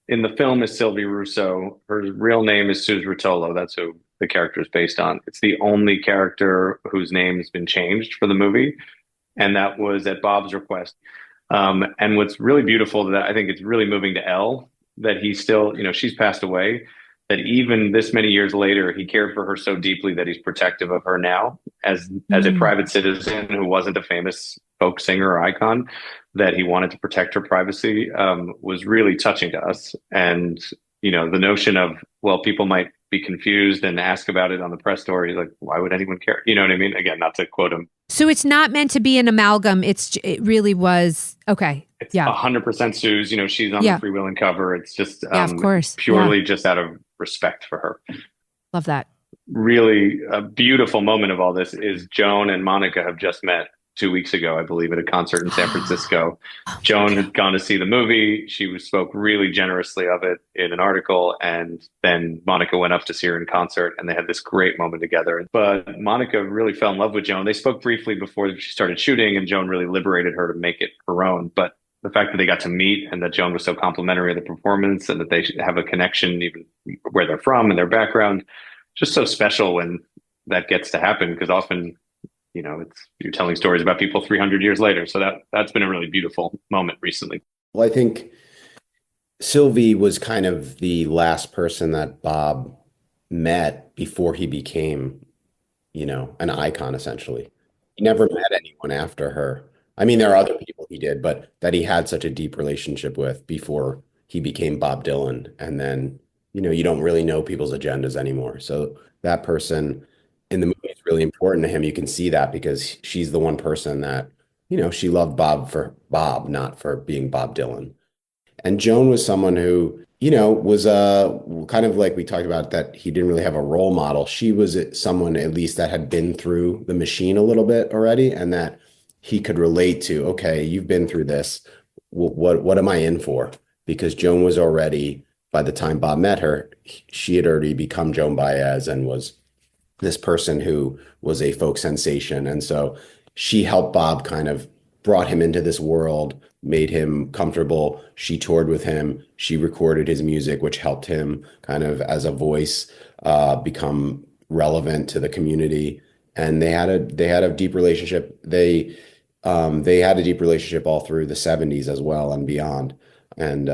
in the film is Sylvie Rousseau. Her real name is Suze Rotolo. That's who the character is based on. It's the only character whose name has been changed for the movie. And that was at Bob's request. And what's really beautiful, that I think it's really moving to Elle, that he still, she's passed away, that even this many years later, he cared for her so deeply that he's protective of her now as a private citizen who wasn't a famous folk singer or icon, that he wanted to protect her privacy, was really touching to us. And, the notion of, well, people might be confused and ask about it on the press story. Like, why would anyone care? You know what I mean? Again, not to quote him. So it's not meant to be an amalgam. It really was. Okay. It's 100% Suze. She's on the freewheeling cover. It's just of course. Purely just out of respect for her. Love that. Really a beautiful moment of all this is Joan and Monica have just met 2 weeks ago, I believe, at a concert in San Francisco. Joan had gone to see the movie. She spoke really generously of it in an article. And then Monica went up to see her in concert and they had this great moment together. But Monica really fell in love with Joan. They spoke briefly before she started shooting, and Joan really liberated her to make it her own. But the fact that they got to meet and that Joan was so complimentary of the performance and that they have a connection even where they're from and their background, just so special when that gets to happen, because often you're telling stories about people 300 years later. So that's been a really beautiful moment recently. Well, I think Sylvie was kind of the last person that Bob met before he became, an icon, essentially. He never met anyone after her. I mean, there are other people he did, but that he had such a deep relationship with before he became Bob Dylan. And then, you don't really know people's agendas anymore. So that person in the movie is really important to him. You can see that because she's the one person that, she loved Bob for Bob, not for being Bob Dylan. And Joan was someone who, was kind of like we talked about, that he didn't really have a role model. She was someone at least that had been through the machine a little bit already, and that he could relate to. Okay, you've been through this. What am I in for? Because Joan was already, by the time Bob met her, she had already become Joan Baez and was this person who was a folk sensation. And so she helped Bob, kind of brought him into this world, made him comfortable. She toured with him. She recorded his music, which helped him kind of as a voice become relevant to the community. And they had a deep relationship. They had a deep relationship all through the 70s as well and beyond. And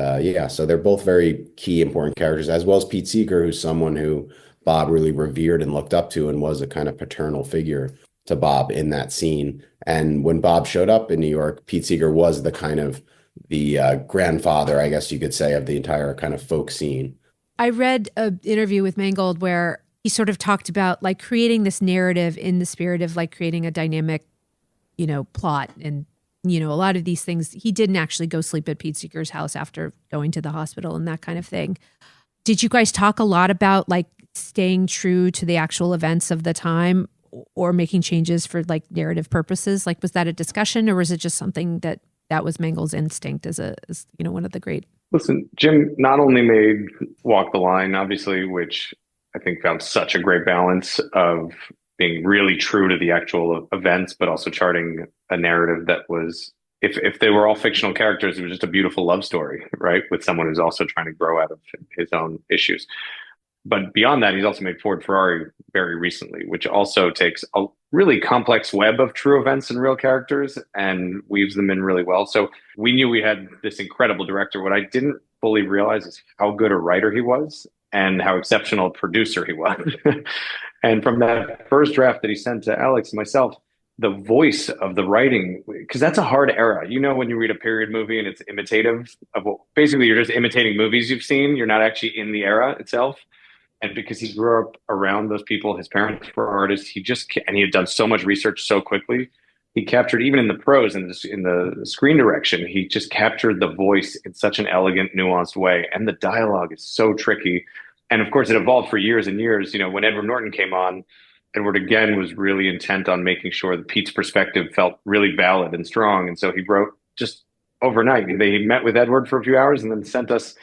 so they're both very key, important characters, as well as Pete Seeger, who's someone who Bob really revered and looked up to and was a kind of paternal figure to Bob in that scene. And when Bob showed up in New York, Pete Seeger was the kind of the grandfather, I guess you could say, of the entire kind of folk scene. I read an interview with Mangold where he sort of talked about like creating this narrative in the spirit of like creating a dynamic, plot. And, a lot of these things, he didn't actually go sleep at Pete Seeger's house after going to the hospital and that kind of thing. Did you guys talk a lot about like staying true to the actual events of the time or making changes for like narrative purposes? Like, was that a discussion, or was it just something that was Mangold's instinct as one of the great? Listen, Jim not only made Walk the Line, obviously, which I think found such a great balance of being really true to the actual events, but also charting a narrative that was, if they were all fictional characters, it was just a beautiful love story, right? With someone who's also trying to grow out of his own issues. But beyond that, he's also made Ford Ferrari very recently, which also takes a really complex web of true events and real characters and weaves them in really well. So we knew we had this incredible director. What I didn't fully realize is how good a writer he was and how exceptional a producer he was. And from that first draft that he sent to Alex and myself, the voice of the writing, because that's a hard era. When you read a period movie and it's imitative of basically you're just imitating movies you've seen. You're not actually in the era itself. And because he grew up around those people, his parents were artists, and he had done so much research so quickly, he captured, even in the prose and in the screen direction, he just captured the voice in such an elegant, nuanced way. And the dialogue is so tricky. And of course, it evolved for years and years. When Edward Norton came on, Edward again was really intent on making sure that Pete's perspective felt really valid and strong. And so he wrote just overnight. They met with Edward for a few hours and then sent us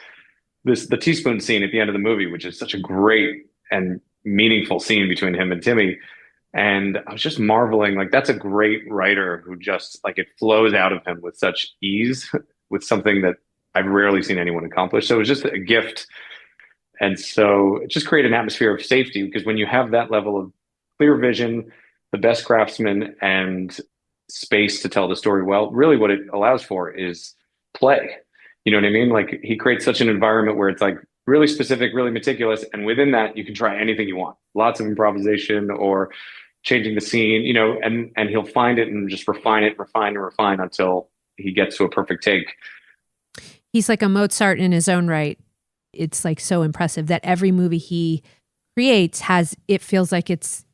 the teaspoon scene at the end of the movie, which is such a great and meaningful scene between him and Timmy. And I was just marveling, like, that's a great writer who just, like, it flows out of him with such ease, with something that I've rarely seen anyone accomplish. So it was just a gift. And so it just created an atmosphere of safety, because when you have that level of clear vision, the best craftsman, and space to tell the story well, really what it allows for is play. You know what I mean? Like, he creates such an environment where it's like really specific, really meticulous. And within that, you can try anything you want. Lots of improvisation or changing the scene, and he'll find it and just refine until he gets to a perfect take. He's like a Mozart in his own right. It's like so impressive that every movie he creates it feels like it's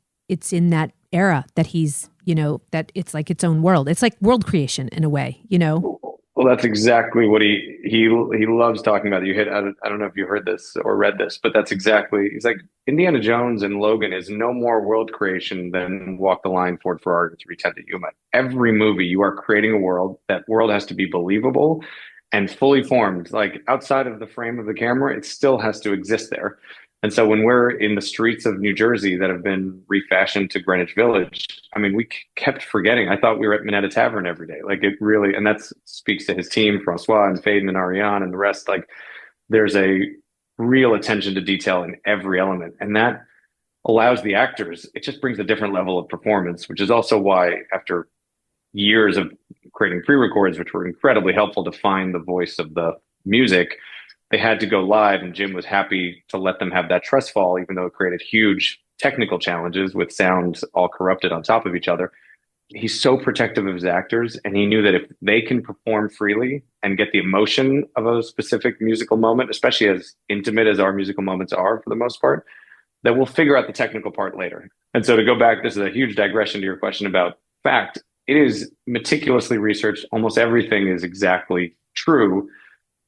in that era that he's, that it's like its own world. It's like world creation in a way, Well, that's exactly what he loves talking about. I don't know if you heard this or read this, but that's exactly, he's like, Indiana Jones and Logan is no more world creation than Walk the Line, Ford Ferrari, 310 to Yuma. Every movie, you are creating a world. That world has to be believable and fully formed. Like, outside of the frame of the camera, it still has to exist there. And so when we're in the streets of New Jersey that have been refashioned to Greenwich Village, I mean, we kept forgetting. I thought we were at Minetta Tavern every day. Like, it really, and that speaks to his team, Francois and Faden and Ariane and the rest. Like, there's a real attention to detail in every element. And that allows the actors, it just brings a different level of performance, which is also why, after years of creating pre-records, which were incredibly helpful to find the voice of the music, they had to go live, and Jim was happy to let them have that trust fall, even though it created huge technical challenges with sounds all corrupted on top of each other. He's so protective of his actors, and he knew that if they can perform freely and get the emotion of a specific musical moment, especially as intimate as our musical moments are for the most part, that we'll figure out the technical part later. And so to go back, this is a huge digression to your question about fact. It is meticulously researched. Almost everything is exactly true.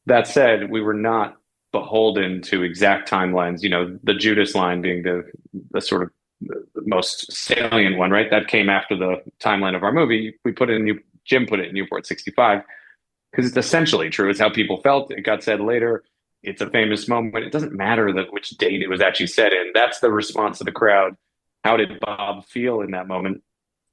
That said, we were not beholden to exact timelines, the Judas line being the sort of the most salient one, right? That came after the timeline of our movie. Jim put it in Newport 65 because it's essentially true. It's how people felt. It got said later. It's a famous moment. It doesn't matter which date it was actually said in. That's the response of the crowd. How did Bob feel in that moment?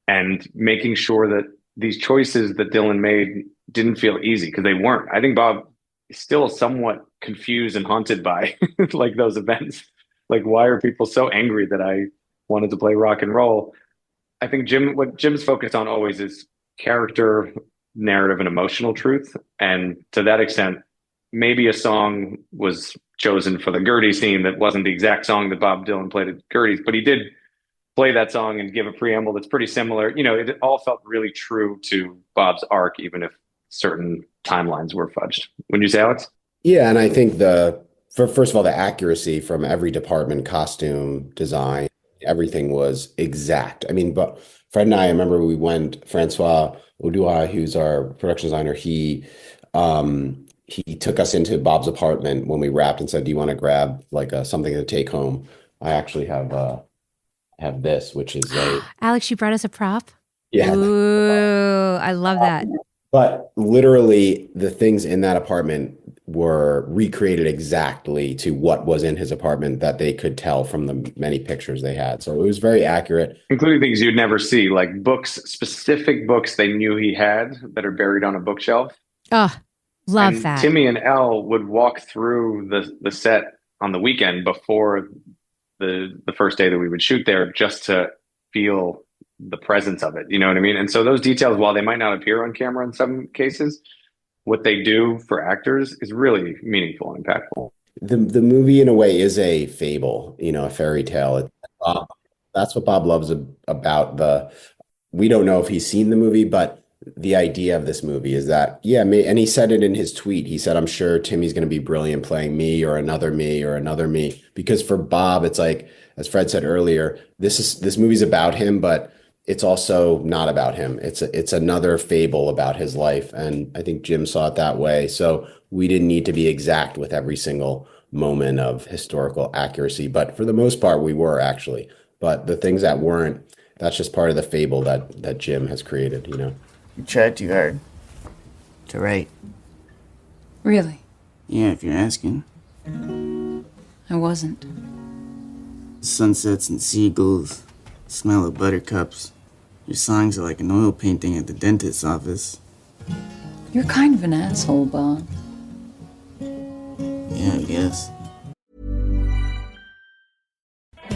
And making sure that these choices that Dylan made didn't feel easy, because they weren't. I think Bob is still somewhat confused and haunted by like those events. Like, why are people so angry that I wanted to play rock and roll? I think what Jim's focused on always is character, narrative, and emotional truth. And to that extent, maybe a song was chosen for the Gertie scene that wasn't the exact song that Bob Dylan played at Gertie's, but he did play that song and give a preamble that's pretty similar. You know, it all felt really true to Bob's arc, even if certain timelines were fudged. Wouldn't you say, Alex? Yeah, and I think first of all, the accuracy from every department, costume, design, everything was exact. I mean, but Fred and I remember we went, Francois Oudoua, who's our production designer, he took us into Bob's apartment when we wrapped and said, "Do you want to grab like something to take home?" I actually have this, which is Alex, you brought us a prop? Yeah. Ooh, I love that. But literally the things in that apartment were recreated exactly to what was in his apartment that they could tell from the many pictures they had. So it was very accurate. Including things you'd never see, like books, specific books they knew he had that are buried on a bookshelf. Oh, love And that. Timmy and Elle would walk through the set on the weekend before the first day that we would shoot there, just to feel the presence of it. You know what I mean? And so those details, while they might not appear on camera in some cases, what they do for actors is really meaningful and impactful. The movie in a way is a fable, you know, a fairy tale. That's what Bob loves about we don't know if he's seen the movie, but the idea of this movie is that, and he said it in his tweet. He said, "I'm sure Timmy's going to be brilliant playing me or another me or another me." Because for Bob, it's like, as Fred said earlier, this movie's about him, but it's also not about him. It's another fable about his life. And I think Jim saw it that way. So we didn't need to be exact with every single moment of historical accuracy. But for the most part, we were actually. But the things that weren't, that's just part of the fable that Jim has created, you know. You tried too hard to write. Really? Yeah, if you're asking. I wasn't. Sunsets and seagulls, smell of buttercups. Your songs are like an oil painting at the dentist's office. You're kind of an asshole, Bob. Yeah, I guess.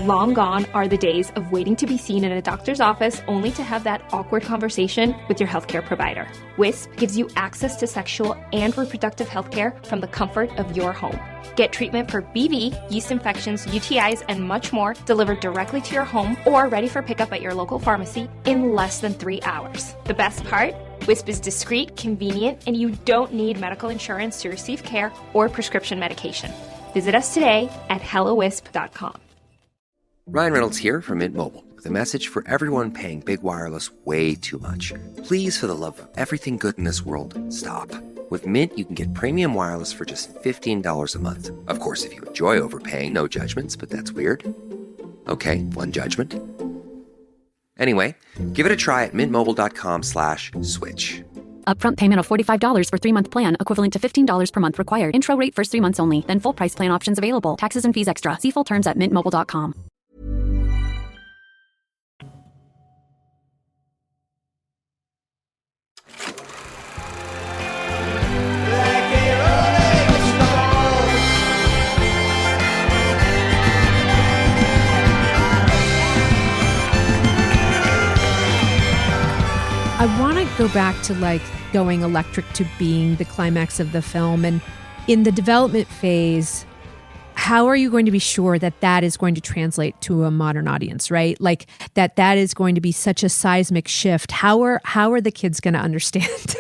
Long gone are the days of waiting to be seen in a doctor's office only to have that awkward conversation with your healthcare provider. Wisp gives you access to sexual and reproductive healthcare from the comfort of your home. Get treatment for BV, yeast infections, UTIs, and much more delivered directly to your home or ready for pickup at your local pharmacy in less than 3 hours. The best part? Wisp is discreet, convenient, and you don't need medical insurance to receive care or prescription medication. Visit us today at hellowisp.com. Ryan Reynolds here from Mint Mobile with a message for everyone paying big wireless way too much. Please, for the love of everything good in this world, stop. With Mint, you can get premium wireless for just $15 a month. Of course, if you enjoy overpaying, no judgments, but that's weird. Okay, one judgment. Anyway, give it a try at mintmobile.com/switch. Upfront payment of $45 for 3-month plan, equivalent to $15 per month required. Intro rate first 3 months only. Then full price plan options available. Taxes and fees extra. See full terms at mintmobile.com. I want to go back to like going electric to being the climax of the film. And in the development phase, how are you going to be sure that that is going to translate to a modern audience, right? Like that is going to be such a seismic shift. How are the kids going to understand?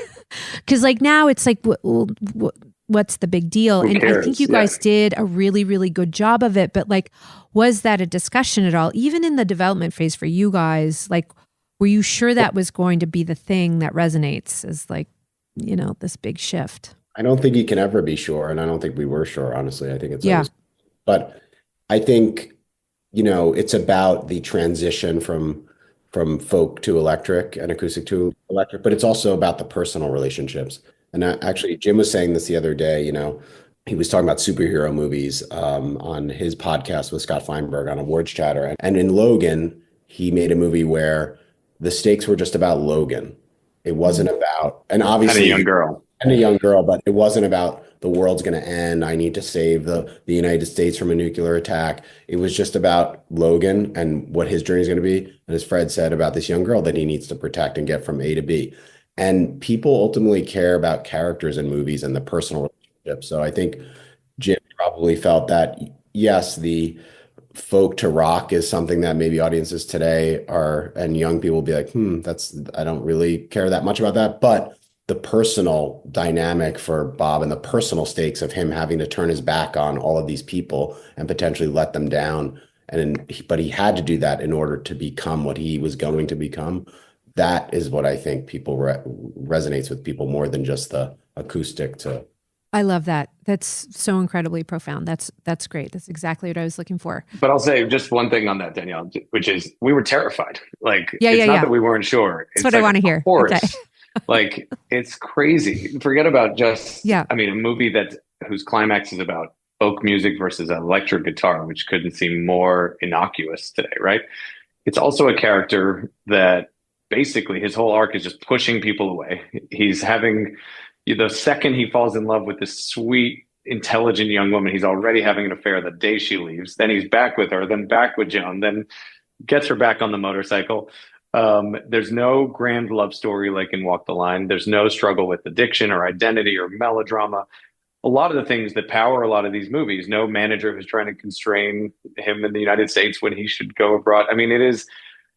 Because like now it's like, what's the big deal? Who And cares? I think you guys did a really, really good job of it. But like, was that a discussion at all? Even in the development phase for you guys, like, were you sure that was going to be the thing that resonates as like, you know, this big shift? I don't think you can ever be sure. And I don't think we were sure, honestly. I think it's Yeah. always, but I think, you know, it's about the transition from folk to electric and acoustic to electric, but it's also about the personal relationships. And actually, Jim was saying this the other day, you know, he was talking about superhero movies on his podcast with Scott Feinberg on Awards Chatter. And in Logan, he made a movie where the stakes were just about Logan. It wasn't about, and obviously And a young girl. But it wasn't about the world's going to end. I need to save the United States from a nuclear attack. It was just about Logan and what his journey is going to be. And as Fred said, about this young girl that he needs to protect and get from A to B. And people ultimately care about characters in movies and the personal relationships. So I think Jim probably felt that, yes, the folk to rock is something that maybe audiences today are, and young people will be like, I don't really care that much about that. But the personal dynamic for Bob and the personal stakes of him having to turn his back on all of these people and potentially let them down. But he had to do that in order to become what he was going to become. That is what I think people resonates with people more than just the acoustic to. I love that. That's so incredibly profound. That's great. That's exactly what I was looking for. But I'll say just one thing on that, Danielle, which is we were terrified. Like, it's not that we weren't sure. That's what I want to hear. Of course. Okay. Like, it's crazy. Forget about just, I mean, a movie whose climax is about folk music versus an electric guitar, which couldn't seem more innocuous today, right? It's also a character that basically his whole arc is just pushing people away. He's having, the second he falls in love with this sweet, intelligent young woman, he's already having an affair the day she leaves. Then he's back with her, then back with Joan, then gets her back on the motorcycle. There's no grand love story like in Walk the Line. There's no struggle with addiction or identity or melodrama. A lot of the things that power a lot of these movies, no manager who's trying to constrain him in the United States when he should go abroad. I mean, it is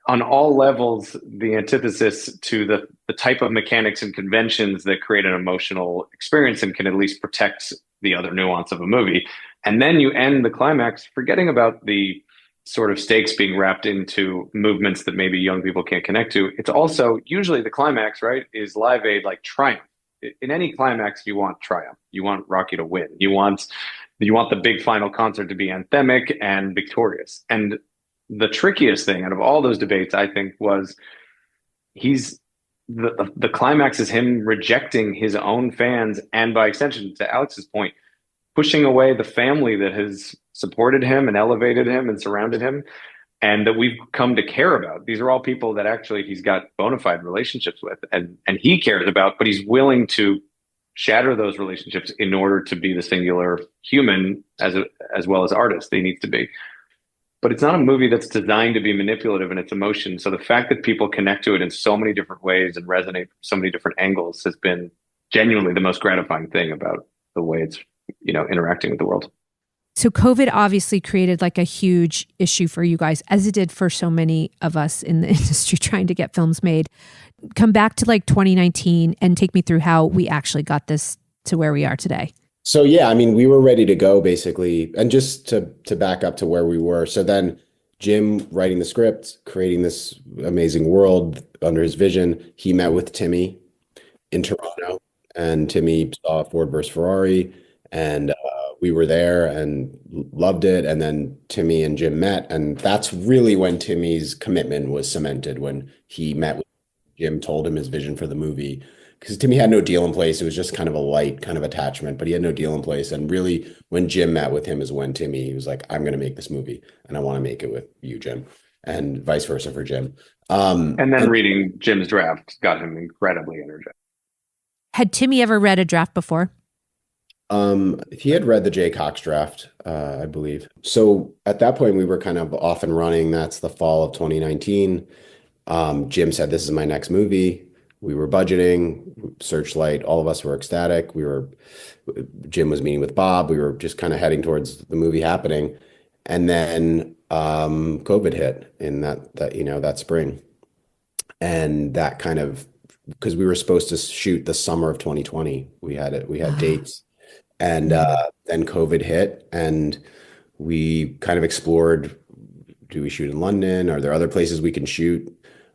on all levels the antithesis to the type of mechanics and conventions that create an emotional experience and can at least protect the other nuance of a movie. And then you end the climax forgetting about the sort of stakes being wrapped into movements that maybe young people can't connect to. It's also usually the climax, right, is Live Aid, like triumph. In any climax, you want triumph. You want Rocky to win. You want the big final concert to be anthemic and victorious. And the trickiest thing out of all those debates, I think, was the climax is him rejecting his own fans, and by extension, to Alex's point, pushing away the family that has supported him and elevated him and surrounded him, and that we've come to care about. These are all people that actually he's got bona fide relationships with and he cares about, but he's willing to shatter those relationships in order to be the singular human as well as artist that he needs to be. But it's not a movie that's designed to be manipulative in its emotion. So the fact that people connect to it in so many different ways and resonate from so many different angles has been genuinely the most gratifying thing about the way it's, interacting with the world. So COVID obviously created like a huge issue for you guys, as it did for so many of us in the industry trying to get films made. Come back to like 2019 and take me through how we actually got this to where we are today. So, yeah, I mean, we were ready to go basically. And just to back up to where we were. So then Jim writing the script, creating this amazing world under his vision, he met with Timmy in Toronto, and Timmy saw Ford versus Ferrari, and we were there and loved it. And then Timmy and Jim met, and that's really when Timmy's commitment was cemented, when he met with Jim, told him his vision for the movie. Because Timmy had no deal in place. It was just kind of a light kind of attachment, but he had no deal in place. And really, when Jim met with him is when he was like, I'm going to make this movie and I want to make it with you, Jim, and vice versa for Jim. And then reading Jim's draft got him incredibly energized. Had Timmy ever read a draft before? He had read the Jay Cox draft, I believe. So at that point, we were kind of off and running. That's the fall of 2019. Jim said, this is my next movie. We were budgeting, Searchlight, all of us were ecstatic. Jim was meeting with Bob. We were just kind of heading towards the movie happening. And then COVID hit in that spring. And that kind of, because we were supposed to shoot the summer of 2020. We had dates. And then COVID hit, and we kind of explored, do we shoot in London? Are there other places we can shoot?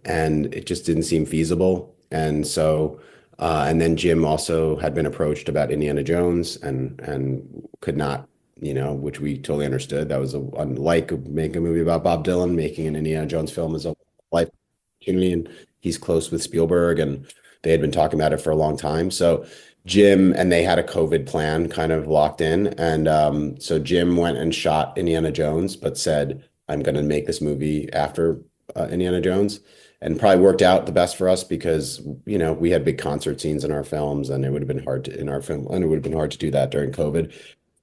And it just didn't seem feasible. And so, and then Jim also had been approached about Indiana Jones and could not, which we totally understood. That was unlike making a movie about Bob Dylan. Making an Indiana Jones film is a life opportunity, and he's close with Spielberg, and they had been talking about it for a long time. So Jim and they had a COVID plan kind of locked in. And so Jim went and shot Indiana Jones, but said, I'm going to make this movie after Indiana Jones. And probably worked out the best for us because, we had big concert scenes in our films, and it would have been hard to do that during COVID.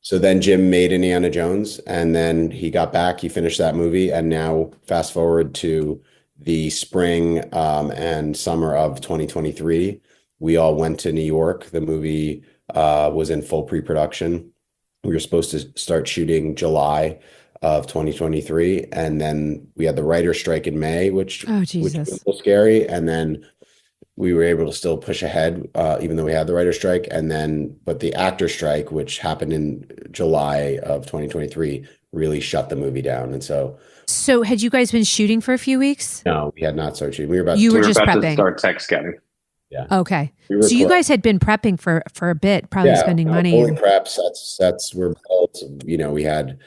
So then Jim made Indiana Jones, and then he got back, he finished that movie. And now fast forward to the spring and summer of 2023, we all went to New York. The movie was in full pre-production. We were supposed to start shooting July of 2023, and then we had the writer's strike in May, which Oh, was Jesus. a little scary, and then we were able to still push ahead, even though we had the writer's strike, but the actor strike, which happened in July of 2023, really shut the movie down, and so. So had you guys been shooting for a few weeks? No, we had not started shooting. We were about just about prepping. to start tech scouting. Yeah. Okay. So you guys had been prepping for a bit, probably spending money. Fully prep sets were built. We had,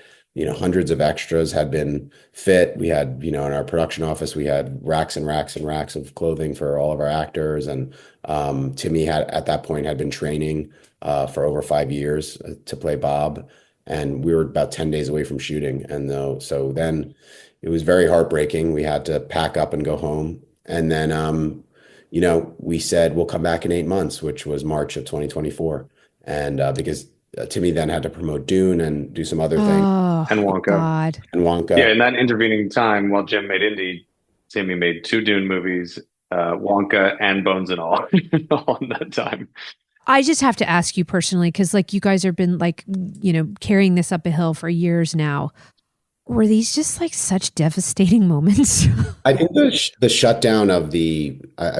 hundreds of extras had been fit. We had, in our production office, we had racks and racks and racks of clothing for all of our actors. And Timmy at that point had been training for over 5 years to play Bob. And we were about 10 days away from shooting. So then it was very heartbreaking. We had to pack up and go home. And then, we said we'll come back in 8 months, which was March of 2024. And because Timmy then had to promote Dune and do some other things. And Wonka. God. And Wonka. Yeah, in that intervening time, while Jim made Indy, Timmy made 2 Dune movies, Wonka and Bones and All on that time. I just have to ask you personally, because you guys have been carrying this up a hill for years now. Were these just such devastating moments? I think the shutdown of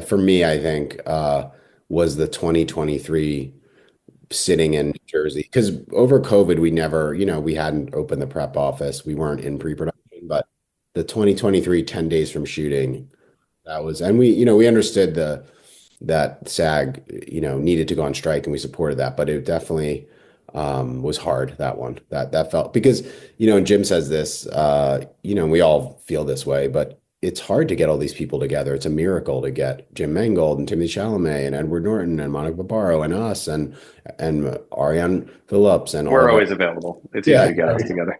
for me, I think, was the 2023 sitting in New Jersey. Because over COVID, we never, we hadn't opened the prep office. We weren't in pre-production, but the 2023, 10 days from shooting, that was, and we understood that SAG, needed to go on strike, and we supported that, but it definitely was hard, that one. That felt, because, and Jim says this, we all feel this way, but it's hard to get all these people together. It's a miracle to get Jim Mangold and Timothée Chalamet and Edward Norton and Monica Barbaro and us and Ariane Phillips and we're always available. It's easy to get us together.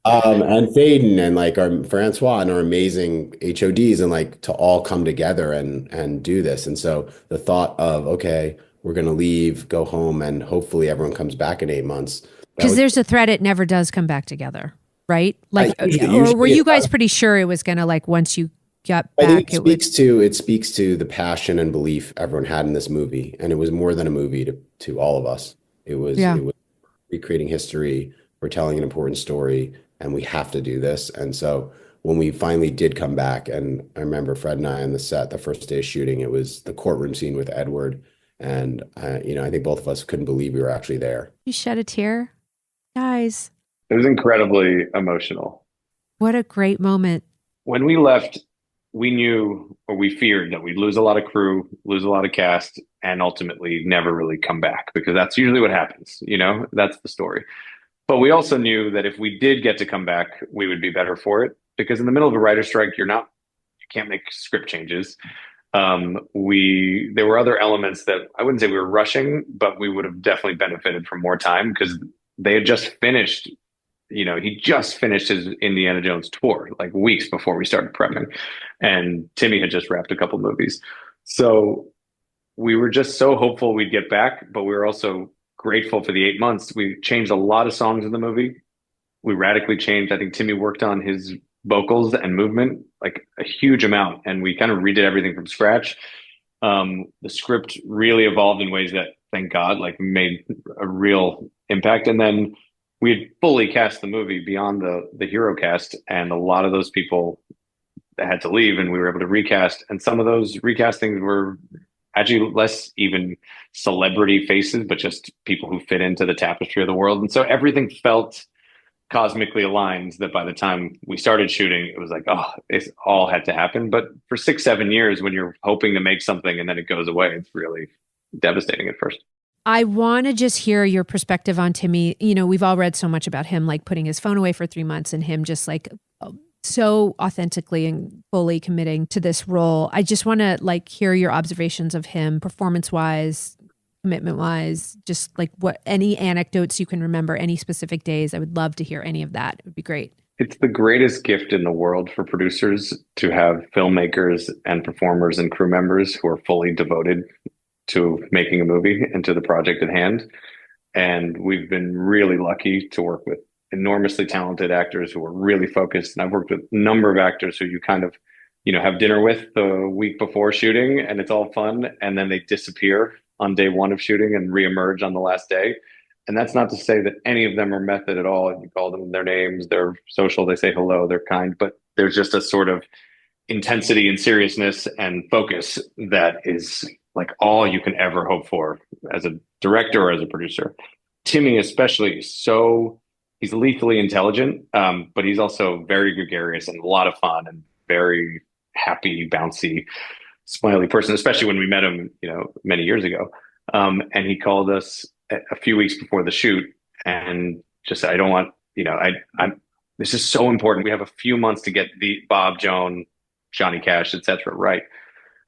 And Faden and our Francois and our amazing HODs, and to all come together and do this. And so the thought of, okay, we're going to leave, go home, and hopefully everyone comes back in 8 months. Because there's a threat it never does come back together, right? Usually, or were you guys pretty sure it was going to once you got back? I think it speaks to the passion and belief everyone had in this movie, and it was more than a movie to all of us. It was recreating history. We're telling an important story, and we have to do this. And so when we finally did come back, and I remember Fred and I on the set, the first day of shooting, it was the courtroom scene with Edward. And, I think both of us couldn't believe we were actually there. You shed a tear? Guys. It was incredibly emotional. What a great moment. When we left, we knew, or we feared, that we'd lose a lot of crew, lose a lot of cast, and ultimately never really come back, because that's usually what happens. That's the story. But we also knew that if we did get to come back, we would be better for it, because in the middle of a writer's strike, you can't make script changes. There were other elements that I wouldn't say we were rushing, but we would have definitely benefited from more time, because they had just finished, he just finished his Indiana Jones tour weeks before we started prepping, and Timmy had just wrapped a couple movies. So we were just so hopeful we'd get back, but we were also grateful for the 8 months. We changed a lot of songs in the movie. We radically changed. I think Timmy worked on his vocals and movement a huge amount, and we kind of redid everything from scratch. The script really evolved in ways that, thank God, made a real impact. And then we had fully cast the movie beyond the hero cast, and a lot of those people that had to leave, and we were able to recast. And some of those recastings were actually less even celebrity faces, but just people who fit into the tapestry of the world. And so everything felt cosmically aligned, that by the time we started shooting, it was it all had to happen. But for 6-7 years, when you're hoping to make something and then it goes away, it's really devastating at first. I want to just hear your perspective on Timmy. We've all read so much about him, putting his phone away for 3 months, and him just so authentically and fully committing to this role. I just want to hear your observations of him, performance wise, commitment wise, just what any anecdotes you can remember, any specific days. I would love to hear any of that. It would be great. It's the greatest gift in the world for producers to have filmmakers and performers and crew members who are fully devoted to making a movie and to the project at hand. And we've been really lucky to work with enormously talented actors who are really focused. And I've worked with a number of actors who you kind of, have dinner with the week before shooting, and it's all fun. And then they disappear on day one of shooting and reemerge on the last day. And that's not to say that any of them are method at all. You call them their names, they're social, they say hello, they're kind, but there's just a sort of intensity and seriousness and focus that is like all you can ever hope for as a director or as a producer. Timmy especially is he's lethally intelligent, but he's also very gregarious and a lot of fun and very happy, bouncy, smiley person, especially when we met him, many years ago. And he called us a few weeks before the shoot and just said, I don't want, this is so important. We have a few months to get the Bob, Joan, Johnny Cash, etc. right.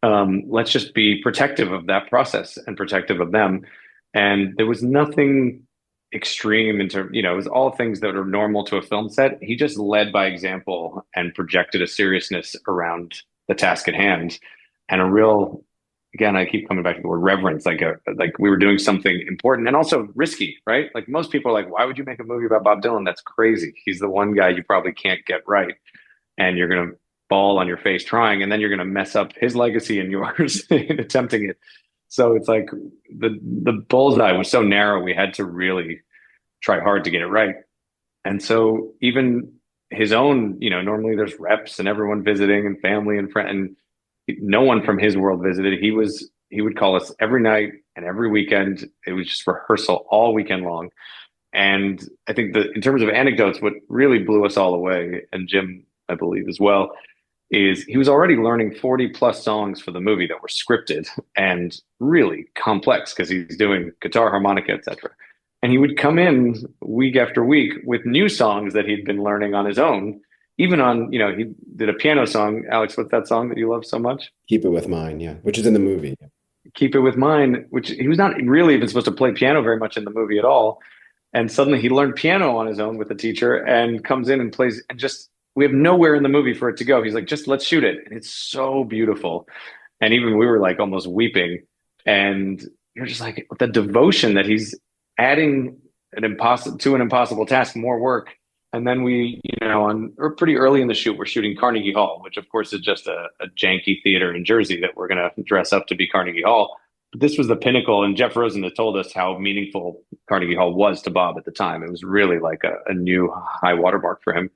Let's just be protective of that process and protective of them. And there was nothing extreme in terms, it was all things that are normal to a film set. He just led by example and projected a seriousness around the task at hand and a real, again, I keep coming back to the word reverence, like we were doing something important and also risky, right? Like most people are like, why would you make a movie about Bob Dylan? That's crazy. He's the one guy you probably can't get right. And you're going to fall on your face trying, and then you're going to mess up his legacy and yours in attempting it. So it's like the bullseye was so narrow. We had to really try hard to get it right. And so even his own, normally there's reps and everyone visiting and family and friend, and no one from his world visited. He would call us every night and every weekend. It was just rehearsal all weekend long. And I think that in terms of anecdotes, what really blew us all away, and Jim, I believe as well, is he was already learning 40 plus songs for the movie that were scripted and really complex because he's doing guitar, harmonica, etc. And he would come in week after week with new songs that he'd been learning on his own. Even on, he did a piano song. Alex, what's that song that you love so much? Keep It With Mine, yeah, which is in the movie. Keep It With Mine, which he was not really even supposed to play piano very much in the movie at all. And suddenly he learned piano on his own with a teacher and comes in and plays, and just, we have nowhere in the movie for it to go. He's like, just let's shoot it. And it's so beautiful. And even we were like almost weeping. And you're just like, the devotion that he's adding an impossible task, more work. And then we, or pretty early in the shoot, we're shooting Carnegie Hall, which of course is just a janky theater in Jersey that we're going to dress up to be Carnegie Hall. But this was the pinnacle. And Jeff Rosen had told us how meaningful Carnegie Hall was to Bob at the time. It was really like a new high watermark for him.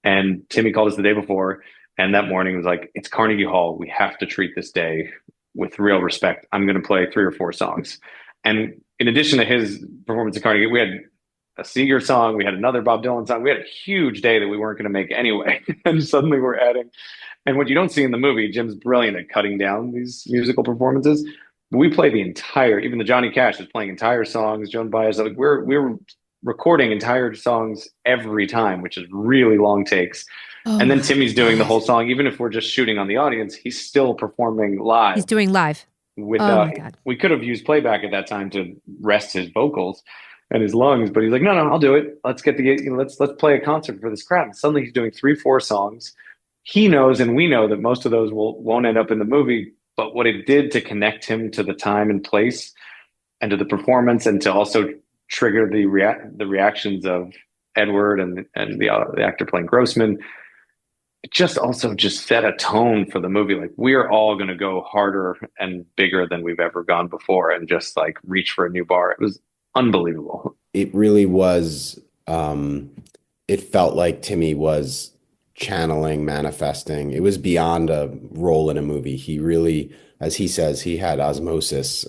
And Timmy called us the day before. And that morning was like, it's Carnegie Hall. We have to treat this day with real respect. I'm going to play 3 or 4 songs. And in addition to his performance at Carnegie, we had a Seeger song. We had another Bob Dylan song. We had a huge day that we weren't going to make anyway. And suddenly we're adding. And what you don't see in the movie, Jim's brilliant at cutting down these musical performances. We play the entire, even the Johnny Cash is playing entire songs. Joan Baez, like we're recording entire songs every time, which is really long takes. Oh, and then Timmy's doing the whole song. Even if we're just shooting on the audience, he's still performing live. He's doing live. We could have used playback at that time to rest his vocals and his lungs, but he's like, no, I'll do it. Let's get let's play a concert for this crowd. And suddenly he's doing 3, 4 songs. He knows, and we know that most of those won't end up in the movie, but what it did to connect him to the time and place and to the performance, and to also trigger the reactions of Edward and the actor playing Grossman, it just set a tone for the movie. Like, we are all going to go harder and bigger than we've ever gone before, and just like reach for a new bar. It was unbelievable. It really was. It felt like Timmy was channeling, manifesting. It was beyond a role in a movie. He really, as he says, he had osmosis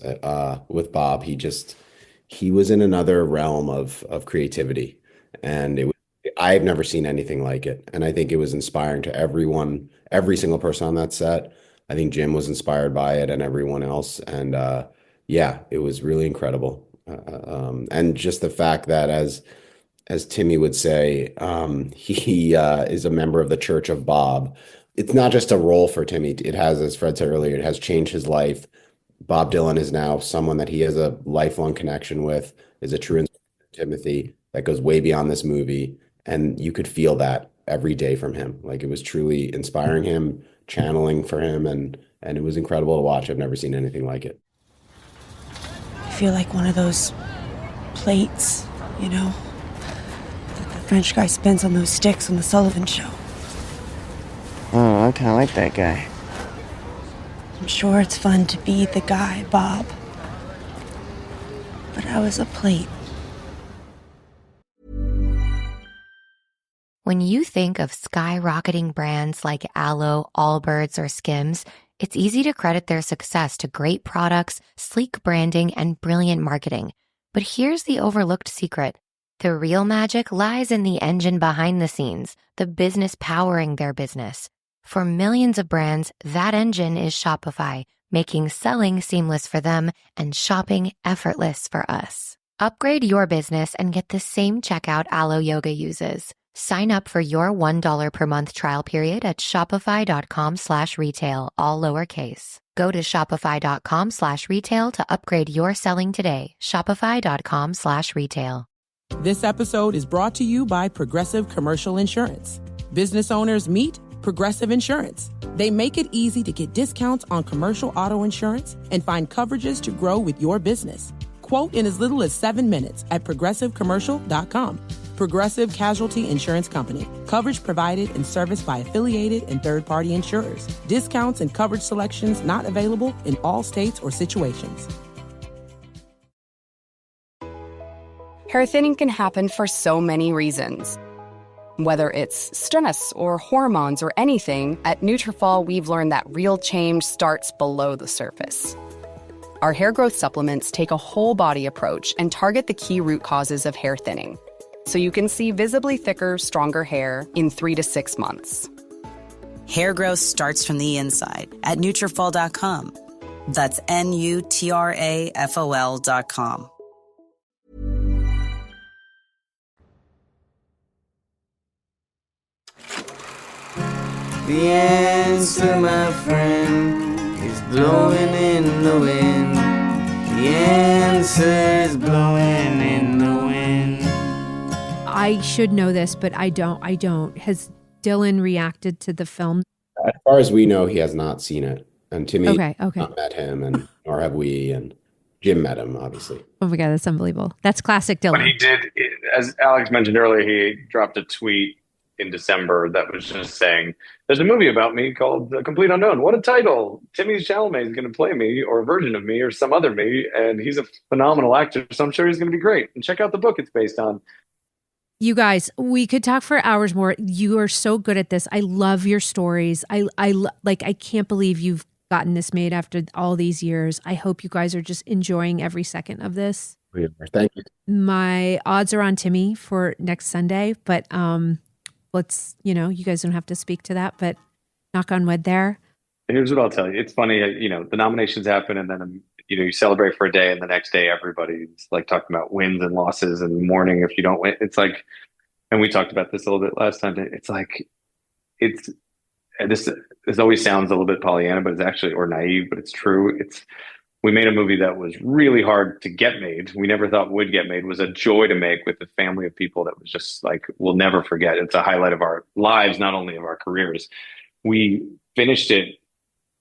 with Bob. He was in another realm of creativity, and I've never seen anything like it. And I think it was inspiring to everyone, every single person on that set. I think Jim was inspired by it, and everyone else. And it was really incredible. And just the fact that, as Timmy would say, he is a member of the Church of Bob. It's not just a role for Timmy. It has, as Fred said earlier, it has changed his life. Bob Dylan is now someone that he has a lifelong connection with, is a true inspiration to Timothy that goes way beyond this movie. And you could feel that every day from him. Like, it was truly inspiring him, channeling for him, and it was incredible to watch. I've never seen anything like it. I feel like one of those plates, that the French guy spins on those sticks on the Sullivan Show. Oh, I kind of like that guy. I'm sure it's fun to be the guy, Bob. But I was a plate. When you think of skyrocketing brands like Aloe, Allbirds, or Skims, it's easy to credit their success to great products, sleek branding, and brilliant marketing. But here's the overlooked secret. The real magic lies in the engine behind the scenes, the business powering their business. For millions of brands, that engine is Shopify, making selling seamless for them and shopping effortless for us. Upgrade your business and get the same checkout Aloe Yoga uses. Sign up for your $1 per month trial period at shopify.com/retail, all lowercase. Go to shopify.com/retail to upgrade your selling today. Shopify.com/retail. This episode is brought to you by Progressive Commercial Insurance. Business owners meet Progressive Insurance. They make it easy to get discounts on commercial auto insurance and find coverages to grow with your business. Quote in as little as 7 minutes at progressivecommercial.com. Progressive Casualty Insurance Company. Coverage provided and serviced by affiliated and third-party insurers. Discounts and coverage selections not available in all states or situations. Hair thinning can happen for so many reasons. Whether it's stress or hormones or anything, at Nutrafol we've learned that real change starts below the surface. Our hair growth supplements take a whole-body approach and target the key root causes of hair thinning, so you can see visibly thicker, stronger hair in 3 to 6 months. Hair growth starts from the inside at Nutrafol.com. That's Nutrafol.com. The answer, my friend, is blowing in the wind. The answer is blowing in the wind. I should know this, but I don't. Has Dylan reacted to the film? As far as we know, he has not seen it. And Timmy Okay. not met him, and nor have we, and Jim met him, obviously. Oh my God, that's unbelievable. That's classic Dylan. But he did, as Alex mentioned earlier, he dropped a tweet in December that was just saying, there's a movie about me called The Complete Unknown. What a title. Timothée Chalamet is going to play me, or a version of me, or some other me, and he's a phenomenal actor, so I'm sure he's going to be great. And check out the book it's based on. You guys, we could talk for hours more. You are so good at this. I love your stories. I can't believe you've gotten this made after all these years. I hope you guys are just enjoying every second of this. Thank you. My odds are on Timmy for next Sunday, but let's, you guys don't have to speak to that, but knock on wood there. Here's what I'll tell you. It's funny, the nominations happen, and then, you celebrate for a day, and the next day everybody's like talking about wins and losses and mourning if you don't win. It's like, and we talked about this a little bit last time. It's like, this always sounds a little bit Pollyanna, but it's actually, or naive, but it's true. We made a movie that was really hard to get made. We never thought would get made. It was a joy to make with a family of people that was just like, we'll never forget. It's a highlight of our lives, not only of our careers. We finished it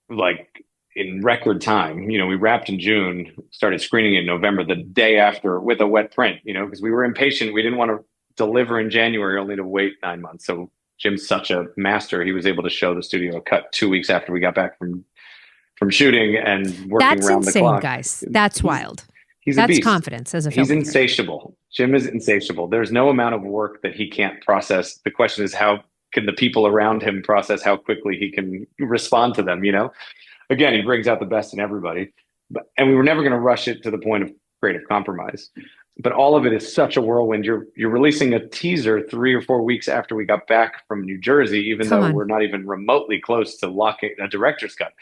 like in record time. We wrapped in June, started screening in November, the day after, with a wet print, because we were impatient. We didn't want to deliver in January only to wait 9 months. So Jim's such a master. He was able to show the studio a cut 2 weeks after we got back from shooting and working around the clock. That's insane, guys. That's wild. That's a beast. Confidence as a filmmaker. He's insatiable. Jim is insatiable. There's no amount of work that he can't process. The question is, how can the people around him process how quickly he can respond to them, Again, he brings out the best in everybody. And we were never going to rush it to the point of creative compromise. But all of it is such a whirlwind. You're releasing a teaser 3 or 4 weeks after we got back from New Jersey, even though we're not even remotely close to locking a director's cut.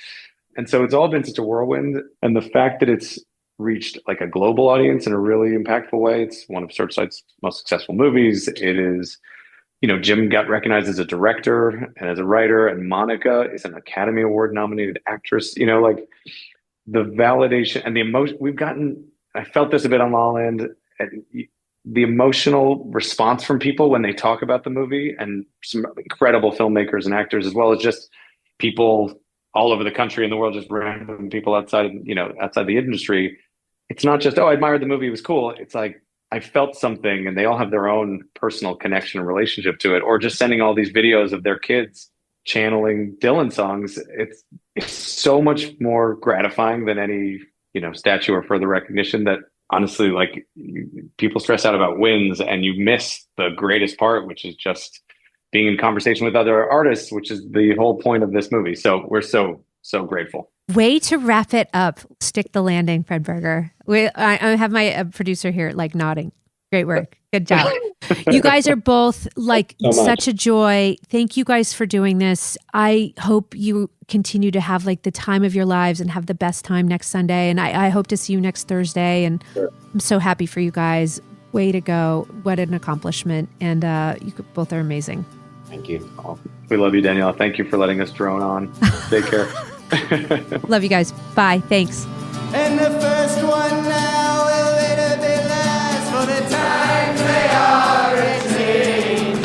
And so it's all been such a whirlwind. And the fact that it's reached like a global audience in a really impactful way. It's one of Searchlight's most successful movies. It is, Jim got recognized as a director and as a writer, and Monica is an Academy Award nominated actress. Like the validation and the emotion we've gotten. I felt this a bit on La La Land. And the emotional response from people when they talk about the movie, and some incredible filmmakers and actors, as well as just people all over the country and the world, just random people outside the industry. It's not just, I admired the movie, it was cool. It's like, I felt something, and they all have their own personal connection and relationship to it, or just sending all these videos of their kids channeling Dylan songs. It's so much more gratifying than any, statue or further recognition that honestly, like people stress out about wins and you miss the greatest part, which is just being in conversation with other artists, which is the whole point of this movie. So we're so grateful. Way to wrap it up. Stick the landing, Fred Berger. I have my producer here like nodding. Great work. Good job. You guys are both like such a joy. Thank you guys for doing this. I hope you continue to have like the time of your lives and have the best time next Sunday. And I hope to see you next Thursday. And I'm so happy for you guys. Way to go. What an accomplishment. And you both are amazing. Thank you. We love you, Daniela. Thank you for letting us drone on. Take care. Love you guys. Bye. Thanks. And the first one now will later be last, for the times they are a-changing.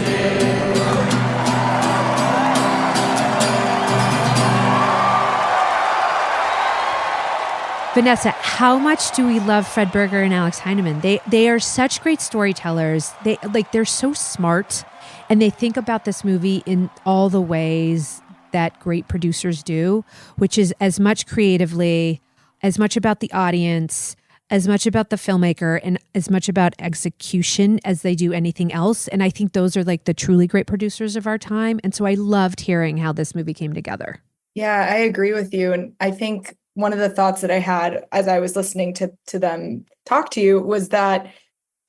Vanessa, how much do we love Fred Berger and Alex Heineman? They are such great storytellers. They're so smart, and they think about this movie in all the ways that great producers do, which is as much creatively, as much about the audience, as much about the filmmaker, and as much about execution as they do anything else. And I think those are like the truly great producers of our time. And so I loved hearing how this movie came together. Yeah, I agree with you. And I think one of the thoughts that I had as I was listening to them talk to you was that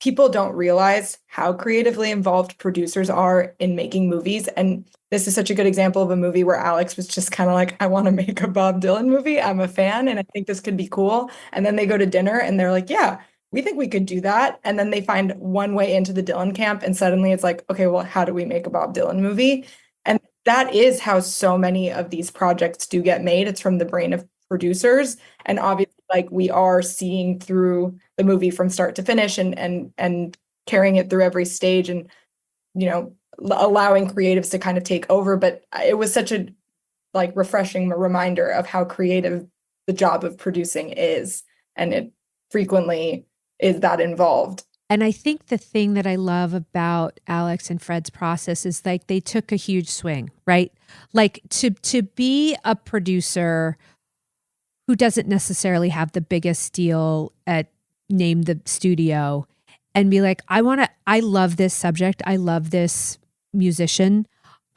people don't realize how creatively involved producers are in making movies. And this is such a good example of a movie where Alex was just kind of like, I want to make a Bob Dylan movie. I'm a fan and I think this could be cool. And then they go to dinner and they're like, yeah, we think we could do that. And then they find one way into the Dylan camp and suddenly it's like, okay, well, how do we make a Bob Dylan movie? And that is how so many of these projects do get made. It's from the brain of producers. And obviously, like, we are seeing through the movie from start to finish and carrying it through every stage and, you know, allowing creatives to kind of take over. But it was such a like refreshing reminder of how creative the job of producing is. And it frequently is that involved. And I think the thing that I love about Alex and Fred's process is like they took a huge swing, right? Like to be a producer who doesn't necessarily have the biggest deal at name the studio and be like, I love this subject. I love this musician.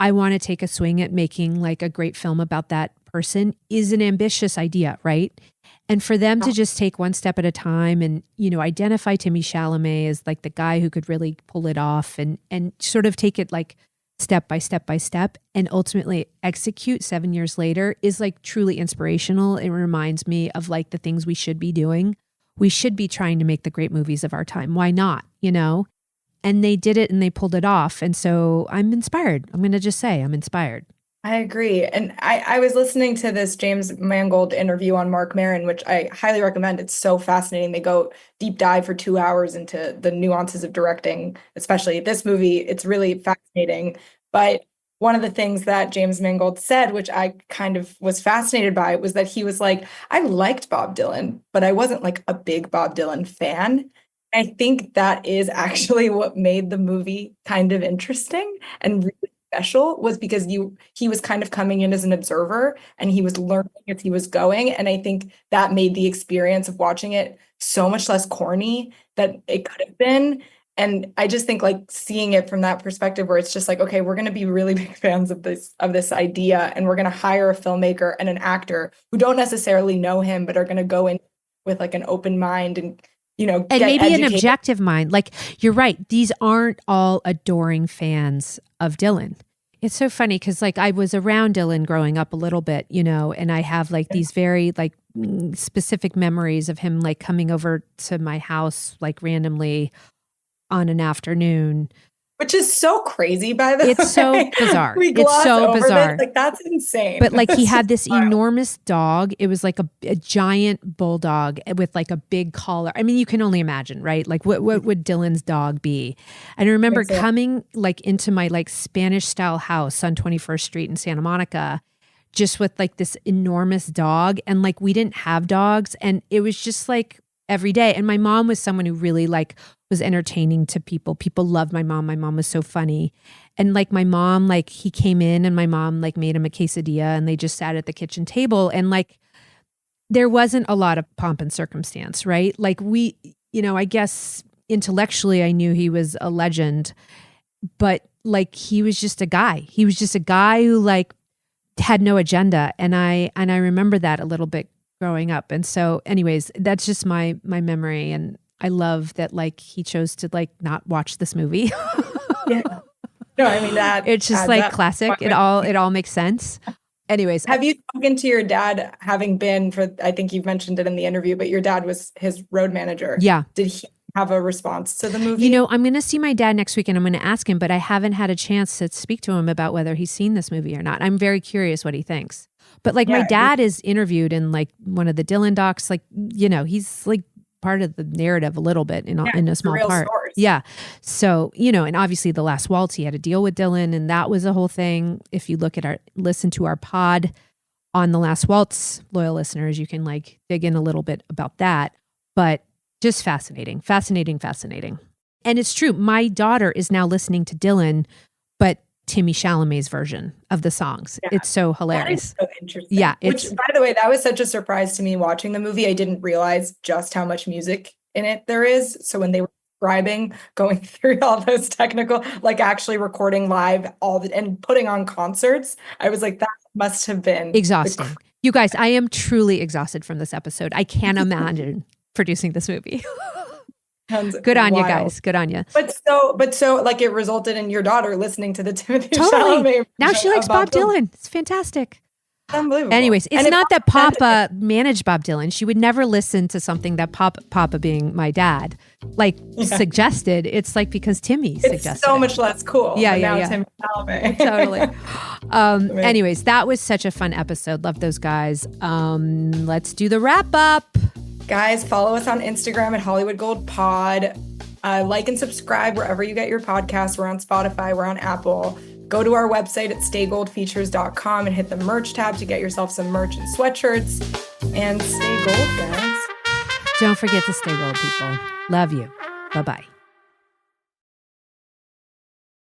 I want to take a swing at making like a great film about that person is an ambitious idea, right? And for them to just take one step at a time and, you know, identify Timothée Chalamet as like the guy who could really pull it off and sort of take it like step by step by step and ultimately execute 7 years later is like truly inspirational. It reminds me of like the things we should be doing. We should be trying to make the great movies of our time. Why not? You know? And they did it and they pulled it off. And so I'm inspired. I'm going to just say I'm inspired. I agree. And I was listening to this James Mangold interview on Mark Maron, which I highly recommend. It's so fascinating. They go deep dive for 2 hours into the nuances of directing, especially this movie. It's really fascinating. But one of the things that James Mangold said, which I kind of was fascinated by, was that he was like, I liked Bob Dylan, but I wasn't like a big Bob Dylan fan. I think that is actually what made the movie kind of interesting and really special, was because he was kind of coming in as an observer and he was learning as he was going. And I think that made the experience of watching it so much less corny than it could have been. And I just think like seeing it from that perspective where it's just like, okay, we're going to be really big fans of this idea. And we're going to hire a filmmaker and an actor who don't necessarily know him, but are going to go in with like an open mind and, you know, and maybe an objective mind. Like, you're right. These aren't all adoring fans of Dylan. It's so funny because like I was around Dylan growing up a little bit, you know, and I have like these very like specific memories of him like coming over to my house like randomly on an afternoon. Which is so crazy, by the way. It's so bizarre. It's so bizarre. Like, that's insane. But like he had this enormous dog. It was like a giant bulldog with like a big collar. I mean, you can only imagine, right? Like what would Dylan's dog be? And I remember coming like into my like Spanish style house on 21st Street in Santa Monica, just with like this enormous dog. And like we didn't have dogs. And it was just like every day. And my mom was someone who really like was entertaining to people. People loved my mom. My mom was so funny. And like my mom, like he came in and my mom like made him a quesadilla and they just sat at the kitchen table. And like, there wasn't a lot of pomp and circumstance, right? Like we, you know, I guess intellectually I knew he was a legend, but like he was just a guy. He was just a guy who like had no agenda. And I remember that a little bit growing up. And so anyways, that's just my memory. And I love that like he chose to like not watch this movie. Yeah. No, I mean that it's just like classic. It all makes sense. Anyways, have you spoken to your dad, having been I think you've mentioned it in the interview, but your dad was his road manager. Yeah. Did he have a response to the movie? You know, I'm going to see my dad next week and I'm going to ask him, but I haven't had a chance to speak to him about whether he's seen this movie or not. I'm very curious what he thinks. But like my dad is interviewed in like one of the Dylan docs, like, you know, he's like part of the narrative a little bit in a small part. Stories. Yeah. So, you know, and obviously The Last Waltz, he had to deal with Dylan and that was a whole thing. If you listen to our pod on The Last Waltz, loyal listeners, you can like dig in a little bit about that. But just fascinating. And it's true. My daughter is now listening to Dylan, but Timothée Chalamet's version of the songs. Yeah. It's so hilarious. That is so interesting. Yeah. Which, by the way, that was such a surprise to me watching the movie. I didn't realize just how much music in it there is. So when they were describing going through all those technical, like actually recording live and putting on concerts, I was like, that must have been exhausting. You guys, I am truly exhausted from this episode. I can't imagine producing this movie. Good on you guys. Good on you. But so like it resulted in your daughter listening to the Timothée Chalamet. Now she likes Bob Dylan. It's fantastic. Unbelievable. Anyways, it's not that Papa managed Bob Dylan. She would never listen to something that Papa being my dad, suggested. It's like because Timmy suggested. It's so much less cool. Yeah. Timothée Chalamet. Totally. Anyways, that was such a fun episode. Love those guys. Let's do the wrap up. Guys, follow us on Instagram at Hollywood Gold Pod. Like and subscribe wherever you get your podcasts. We're on Spotify. We're on Apple. Go to our website at staygoldfeatures.com and hit the merch tab to get yourself some merch and sweatshirts. And stay gold, guys. Don't forget to stay gold, people. Love you. Bye-bye.